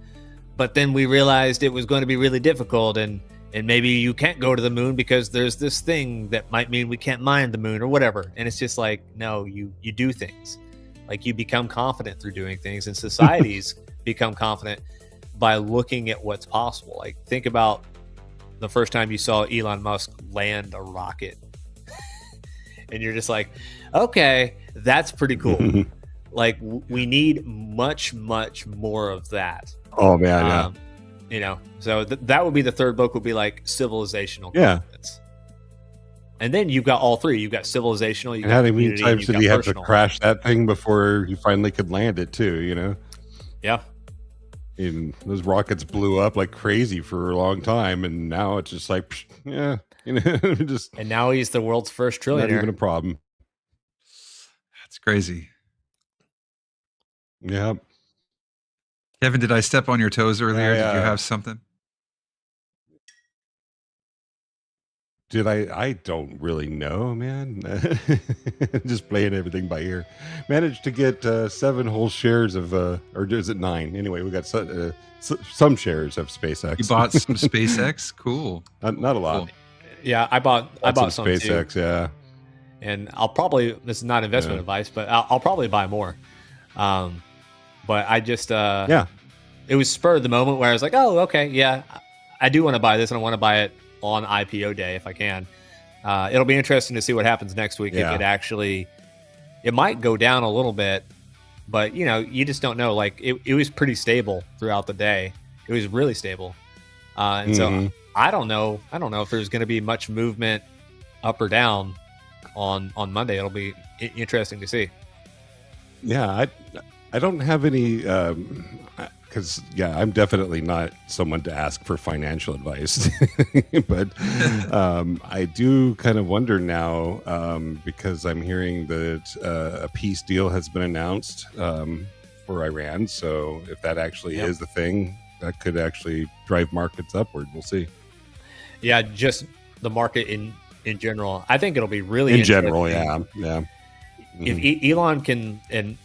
but then we realized it was going to be really difficult, and maybe you can't go to the moon because there's this thing that might mean we can't mine the moon or whatever. And it's just like, no, you do things. Like, you become confident through doing things, and societies become confident by looking at what's possible. Like, think about the first time you saw Elon Musk land a rocket and you're just like, okay, that's pretty cool. Like, we need much, much more of that. Oh man, yeah. So that would be the third book, would be like civilizational confidence. And then you've got all three. You've got civilizational. You got how many times did he have to personal. crash that thing before he finally could land it too? Yeah. And those rockets blew up like crazy for a long time, and now it's just like, just. And now he's the world's first trillionaire. Not even a problem. That's crazy. Yeah. Kevin, did I step on your toes earlier? Yeah. Did you have something? Did I don't really know, man. Just playing everything by ear. Managed to get 7 whole shares of, or is it 9? Anyway, we got some shares of SpaceX. You bought some SpaceX? Cool. Not a lot. Cool. Yeah, I bought some SpaceX, too. yeah. And I'll probably, this is not investment advice, but I'll probably buy more. But I just, it was spur of the moment where I was like, oh, okay, yeah, I do want to buy this, and I want to buy it on IPO day if I can. It'll be interesting to see what happens next week. If it might go down a little bit, but you just don't know. Like, it was pretty stable throughout the day. It was really stable. And so I don't know if there's going to be much movement up or down on Monday. It'll be interesting to see. Yeah, I don't have any, because I'm definitely not someone to ask for financial advice, but I do kind of wonder now, because I'm hearing that a peace deal has been announced for Iran. So if that actually is the thing, that could actually drive markets upward. We'll see. Yeah, just the market in general. I think it'll be really in general. Yeah. If Elon can, and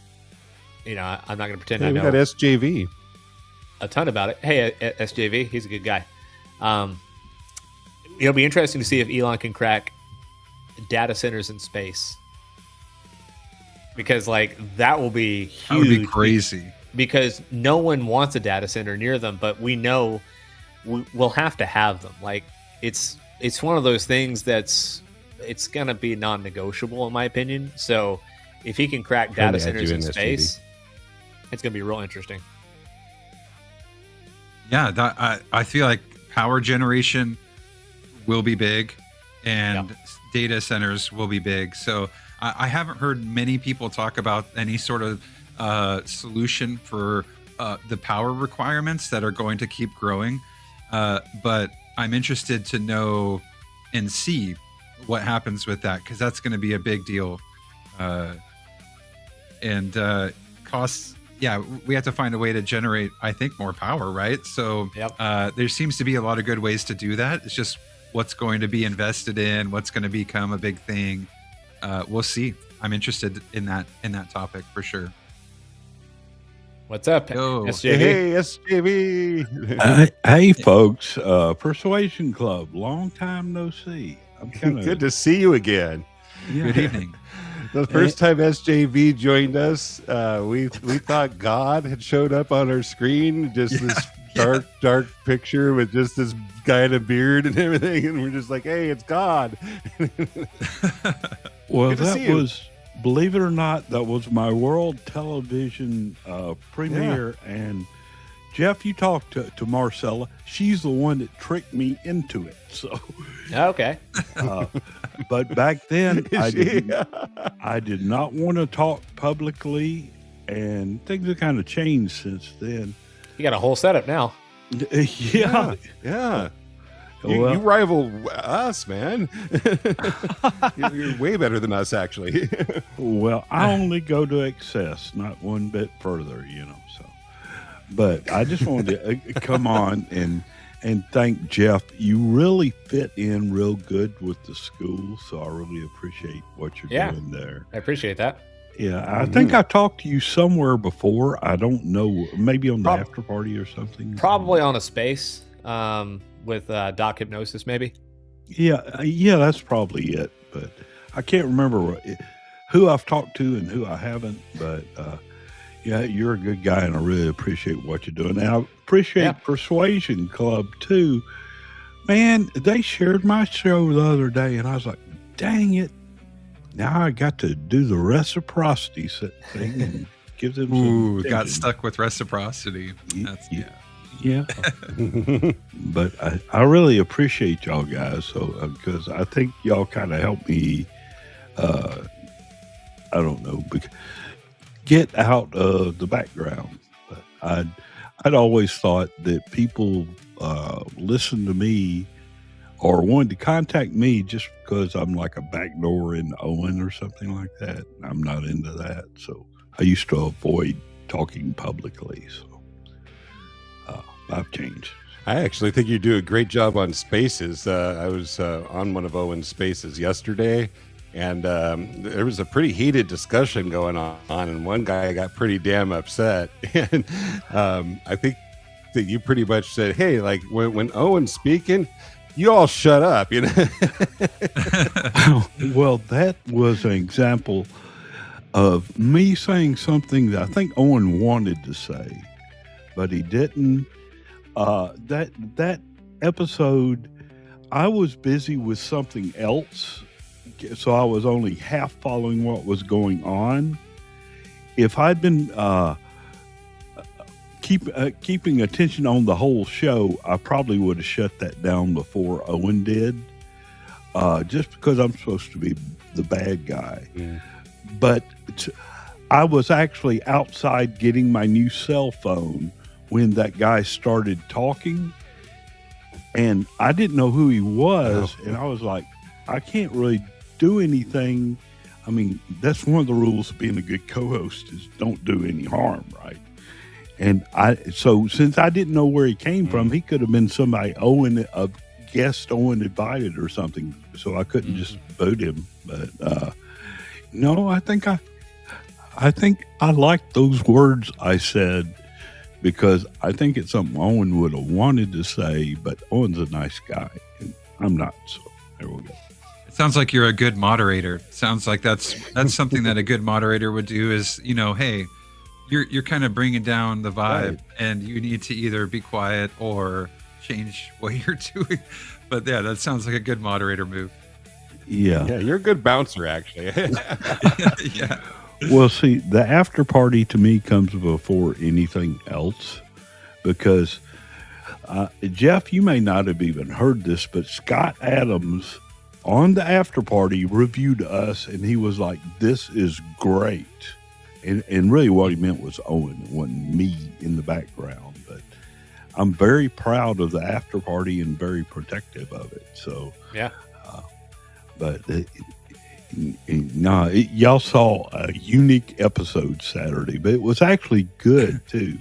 I'm not going to pretend I know. We got SJV. A ton about it. Hey, SJV, he's a good guy. It'll be interesting to see if Elon can crack data centers in space, because that will be huge. That would be crazy. Because no one wants a data center near them, but we know we'll have to have them. Like, it's one of those things that's it's gonna be non-negotiable in my opinion. So if he can crack Trying data to add centers you in in, space, it's gonna be real interesting. Yeah, I feel like power generation will be big, and data centers will be big. So I haven't heard many people talk about any sort of solution for the power requirements that are going to keep growing. But I'm interested to know and see what happens with that, because that's going to be a big deal. And costs, yeah, we have to find a way to generate, I think, more power, right? So there seems to be a lot of good ways to do that. It's just what's going to be invested in, what's going to become a big thing. We'll see. I'm interested in that topic for sure. What's up, Yo. SJV? Hey, SJV. Hey, folks. Persuasion Club. Long time no see. I'm kind of Good to see you again. Good evening. The first time SJV joined us, we thought God had showed up on our screen, just this dark picture with just this guy in a beard and everything, and we're just like, hey, it's God. Well, Good to see that you. was, believe it or not, that was my world television premiere. And Jeff, you talked to Marcella. She's the one that tricked me into it. So, Okay. but back then, I She- did not want to talk publicly, and things have kind of changed since then. You got a whole setup now. Yeah. Yeah. You Well, rival us, man. You're way better than us, actually. Well, I only go to excess, not one bit further, So, but I just wanted to come on and thank Jeff. You really fit in real good with the school, so I really appreciate what you're doing there. I appreciate that. Yeah, I think I talked to you somewhere before. I don't know, maybe on the Prob- after party or something. Probably on a space with Doc Hypnosis, maybe. Yeah, that's probably it. But I can't remember who I've talked to and who I haven't. But yeah, you're a good guy, and I really appreciate what you're doing. And I appreciate Persuasion Club too. Man, they shared my show the other day, and I was like, dang it. Now I got to do the reciprocity thing and give them some Ooh, got attention. stuck with reciprocity. That's Yeah. But I really appreciate y'all guys, so because I think y'all kind of helped me, I don't know, get out of the background. But I'd always thought that people listen to me or wanted to contact me just because I'm like a backdoor in Owen or something like that. I'm not into that, so I used to avoid talking publicly. So I've changed. I actually think you do a great job on spaces. I was on one of Owen's spaces yesterday, and there was a pretty heated discussion going on, and one guy got pretty damn upset. And I think that you pretty much said, hey, like when Owen's speaking, you all shut up, Well, Well, that was an example of me saying something that I think Owen wanted to say, but he didn't. That episode, I was busy with something else, so I was only half following what was going on. If I'd been keeping attention on the whole show, I probably would have shut that down before Owen did, just because I'm supposed to be the bad guy. But I was actually outside getting my new cell phone when that guy started talking, and I didn't know who he was, and I was like, I can't really do anything. I mean, that's one of the rules of being a good co-host is don't do any harm, right? And so since I didn't know where he came from, he could have been somebody a guest Owen invited or something, so I couldn't just boot him. But no, I think I liked those words I said, because I think it's something Owen would have wanted to say, but Owen's a nice guy, and I'm not, so there we go. It sounds like you're a good moderator. Sounds like that's something that a good moderator would do is, hey, you're kind of bringing down the vibe, Right. and you need to either be quiet or change what you're doing. But yeah, that sounds like a good moderator move. Yeah. Yeah, you're a good bouncer, actually. Yeah. Well, see, the after party to me comes before anything else because, Jeff, you may not have even heard this, but Scott Adams on the after party reviewed us and he was like, "This is great." And really what he meant was Owen, it wasn't me in the background. But I'm very proud of the after party and very protective of it. So, Yeah. but no, y'all saw a unique episode Saturday, but it was actually good too,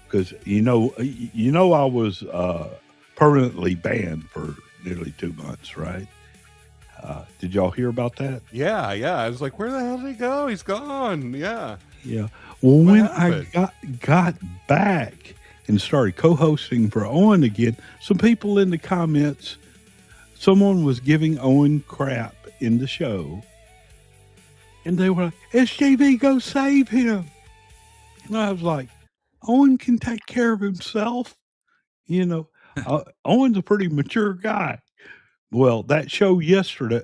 because I was permanently banned for nearly 2 months, right? Did y'all hear about that? Yeah. I was like, where the hell did he go? He's gone. Yeah. Yeah. Well, What when happened? I got back and started co-hosting for Owen again, some people in the comments, someone was giving Owen crap in the show, and they were like, "SJV, go save him." And I was like, Owen can take care of himself. Owen's a pretty mature guy. Well, that show yesterday,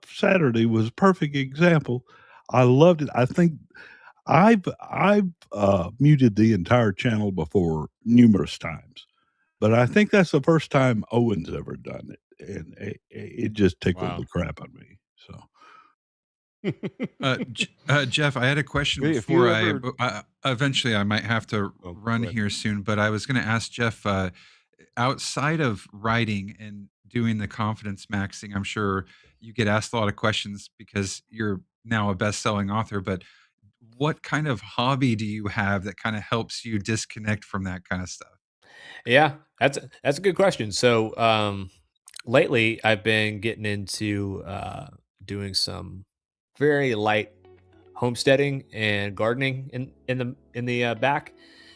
Saturday, was a perfect example. I loved it. I think I've muted the entire channel before numerous times, but I think that's the first time Owen's ever done it, and it just tickled Wow. the crap out of me. So. Jeff, I had a question Hey, if before you eventually I might have to Oh, run go ahead. here soon, but I was going to ask Jeff, outside of writing and doing the confidence maxing, I'm sure you get asked a lot of questions because you're now a best-selling author, but what kind of hobby do you have that kind of helps you disconnect from that kind of stuff? Yeah, that's a good question. So lately I've been getting into doing some very light homesteading and gardening in the back.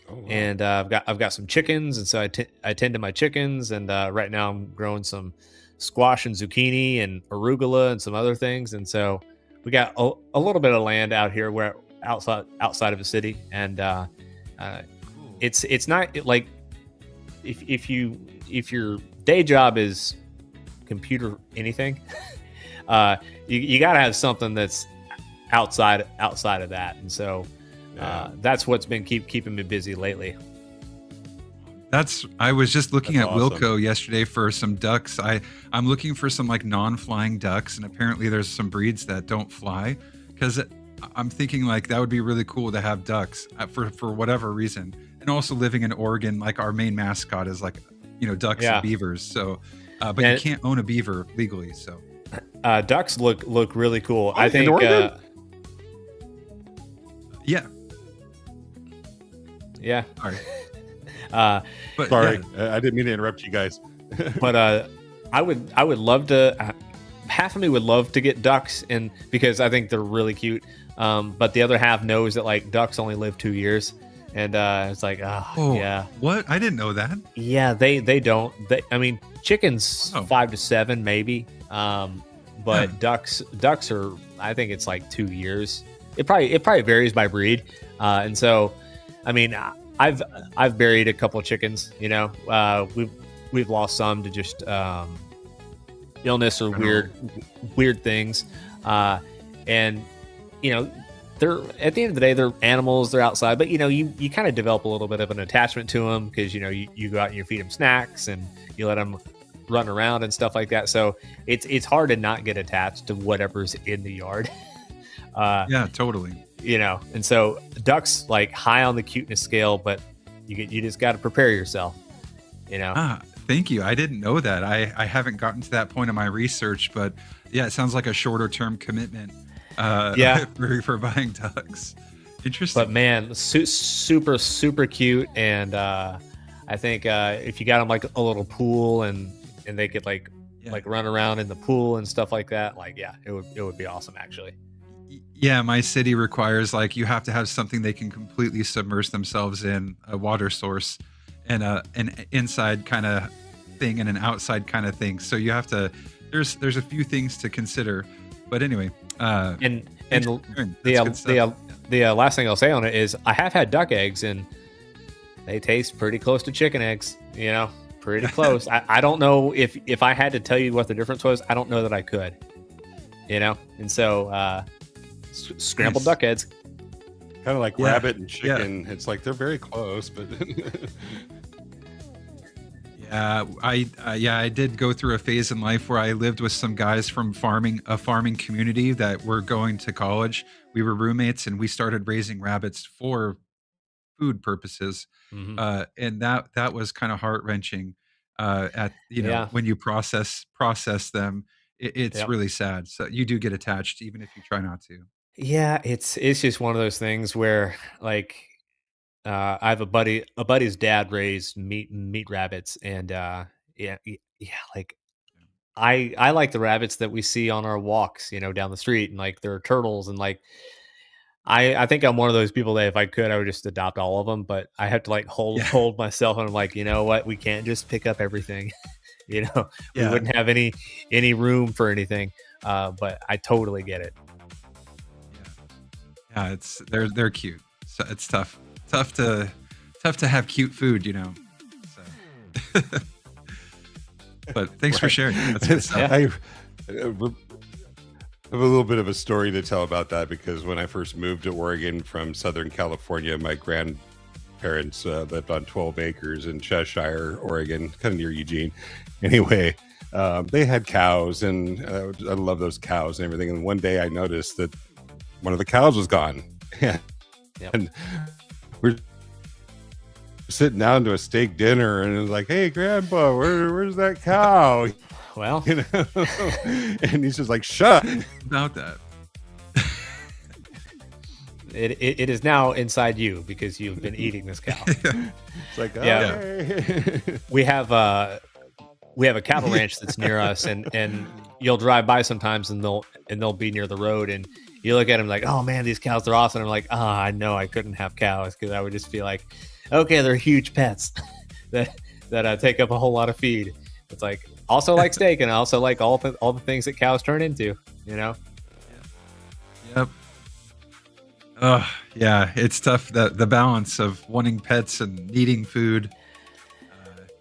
Oh, wow. And I've got some chickens, and so I tend to my chickens, and right now I'm growing some squash and zucchini and arugula and some other things, and so we got a little bit of land out here where outside of the city, and Cool. it's not like if your day job is computer anything, you got to have something that's outside of that, and so. Yeah. That's what's been keeping me busy lately. I was just looking That's at awesome. Wilco yesterday for some ducks. I'm looking for some like non-flying ducks, and apparently there's some breeds that don't fly, because I'm thinking like that would be really cool to have ducks for whatever reason. And also living in Oregon, like our main mascot is like, ducks Yeah. and beavers. So, but And- you can't own a beaver legally. So Ducks look really cool. Oh, I in think. Oregon? yeah, Yeah. all right. But Sorry, yeah, I didn't mean to interrupt you guys. But I would love to. Half of me would love to get ducks, and because I think they're really cute. But the other half knows that like ducks only live 2 years, and it's like, oh, yeah, what? I didn't know that. yeah. They don't. I mean, chickens Oh. 5 to 7 maybe. But Huh. ducks are. I think it's like 2 years. It probably varies by breed, and so, I mean, I've buried a couple of chickens. We've lost some to just illness or weird things, and they're at the end of the day they're animals. They're outside, but you kind of develop a little bit of an attachment to them because you go out and you feed them snacks and you let them run around and stuff like that. So it's hard to not get attached to whatever's in the yard. Yeah, totally. And so ducks like high on the cuteness scale, but you just got to prepare yourself. Thank you. I didn't know that. I haven't gotten to that point in my research, but yeah, it sounds like a shorter term commitment. Yeah. for buying ducks. Interesting. But man, super cute, and I think if you got them like a little pool and they could like run around in the pool and stuff like that, like it would be awesome actually. Yeah, my city requires like you have to have something they can completely submerge themselves in, a water source, and an inside kind of thing and an outside kind of thing. So you have to. There's a few things to consider, but anyway. And thanks for sharing. That's good stuff. the last thing I'll say on it is I have had duck eggs and they taste pretty close to chicken eggs. Pretty close. I don't know if I had to tell you what the difference was. I don't know that I could. And so scrambled duck heads. Kind of like Yeah, rabbit and yeah. chicken. It's like they're very close, but Yeah, I did go through a phase in life where I lived with some guys from a farming community that were going to college. We were roommates, and we started raising rabbits for food purposes, Mhm. and that was kind of heart wrenching. At Yeah. when you process them, it's Yep. really sad. So you do get attached, even if you try not to. Yeah, it's just one of those things where like I have a buddy's dad raised meat rabbits, and yeah, like I like the rabbits that we see on our walks, down the street, and like they're turtles, and like I think I'm one of those people that if I could, I would just adopt all of them, but I have to like hold Yeah, hold myself, and I'm like, you know what, we can't just pick up everything. We yeah, wouldn't have any room for anything. But I totally get it. yeah, yeah. They're cute. So it's tough to have cute food. So, but thanks for right. sharing. That's good stuff. Yeah. I have a little bit of a story to tell about that because when I first moved to Oregon from Southern California, my grandparents lived on 12 acres in Cheshire, Oregon, kind of near Eugene. Anyway, they had cows, and I love those cows and everything. And one day I noticed that one of the cows was gone. Yep. And we're sitting down to a steak dinner, and it's like, "Hey, Grandpa, where's that cow?" Well, And he's just like, "Shut." About that. it is now inside you because you've been eating this cow. It's like, Yeah. okay. We have a cattle ranch that's near us, and you'll drive by sometimes, and they'll be near the road, and you look at them like, oh man, these cows are awesome. I'm like, I know I couldn't have cows because I would just feel like, okay, they're huge pets that take up a whole lot of feed. It's like also like steak, and I also like all the things that cows turn into. Yep. Oh, yeah. It's tough, the balance of wanting pets and needing food.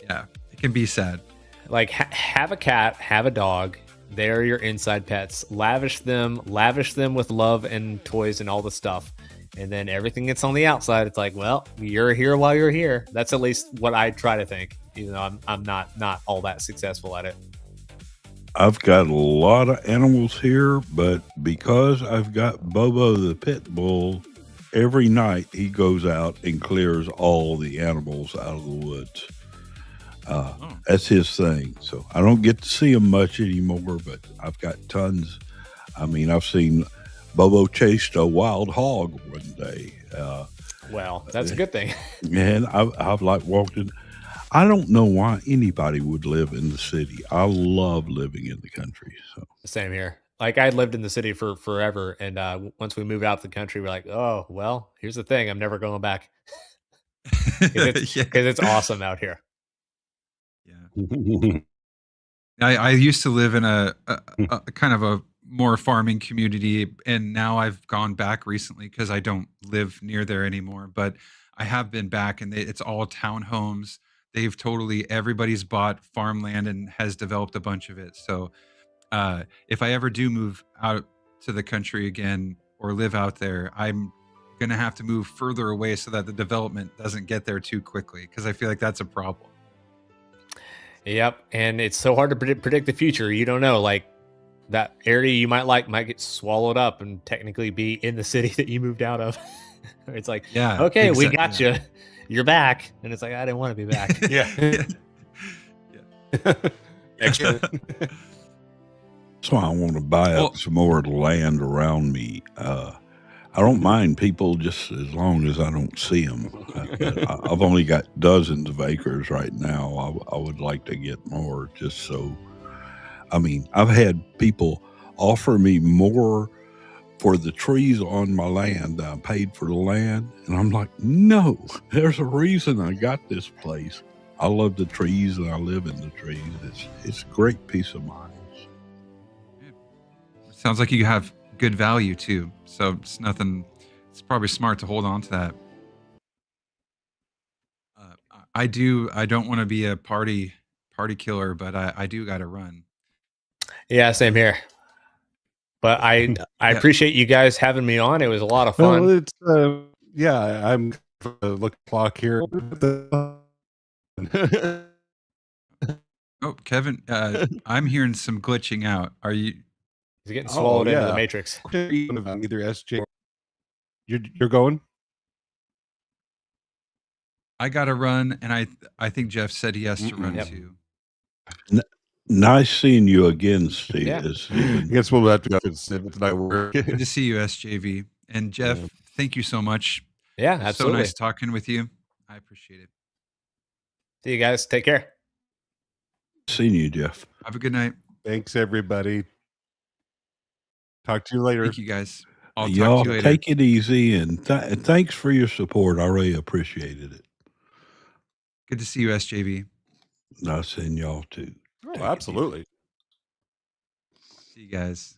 Yeah, it can be sad. Like have a cat, have a dog. They're your inside pets. Lavish them with love and toys and all the stuff. And then everything that's on the outside, it's like, well, you're here while you're here. That's at least what I try to think, even though I'm not all that successful at it. I've got a lot of animals here, but because I've got Bobo the pit bull, every night he goes out and clears all the animals out of the woods. That's his thing. So I don't get to see him much anymore, but I've got tons. I mean, I've seen Bobo chased a wild hog one day. Well, that's a good thing. And I've like walked in. I don't know why anybody would live in the city. I love living in the country. So Same here. Like I lived in the city for forever, and once we moved out to the country, we're like, oh well, here's the thing, I'm never going back because Yeah. it's awesome out here. Yeah. I used to live in a kind of a more farming community, and now I've gone back recently because I don't live near there anymore. But I have been back, and it's all townhomes. Everybody's bought farmland and has developed a bunch of it. So if I ever do move out to the country again or live out there, I'm gonna have to move further away so that the development doesn't get there too quickly, because I feel like that's a problem. Yep, and it's so hard to predict the future. You don't know, like that area you might get swallowed up and technically be in the city that you moved out of. It's like, Yeah. okay, we exactly. got you. You're back, and it's like I didn't want to be back. Yeah. Yeah. Extra. that's why I want to buy up Well, some more of the land around me. I don't mind people just as long as I don't see them. I've only got dozens of acres right now. I would like to get more just so. I mean, I've had people offer me more for the trees on my land. I paid for the land, and I'm like, no, there's a reason I got this place. I love the trees, and I live in the trees. It's a great peace of mind. sounds like you have good value too. So it's nothing. It's probably smart to hold on to that. I do. I don't want to be a party killer, but I do got to run. Yeah, same here. But I Yeah. appreciate you guys having me on. It was a lot of Well, fun. it's yeah. I'm look clock here. Oh, Kevin, I'm hearing some glitching out. Are you? He's getting swallowed into the yeah. Matrix. Either SJ. You're going. I got to run, and I think Jeff said he has to run Yep. too. Nice seeing you again, Steve. Yeah. I Stephen. guess we'll have to go to Snippet tonight. Good to see you, SJV. And Jeff, Yeah. thank you so much. Yeah, It was absolutely. so nice talking with you. I appreciate it. See you guys. Take care. Seeing you, Jeff. Have a good night. Thanks, everybody. Talk to you later. Thank you, guys. I'll Y'all talk to you later. take it easy, and thanks for your support. I really appreciated it. Good to see you, SJV. I'll send y'all too. Oh, absolutely. See you guys.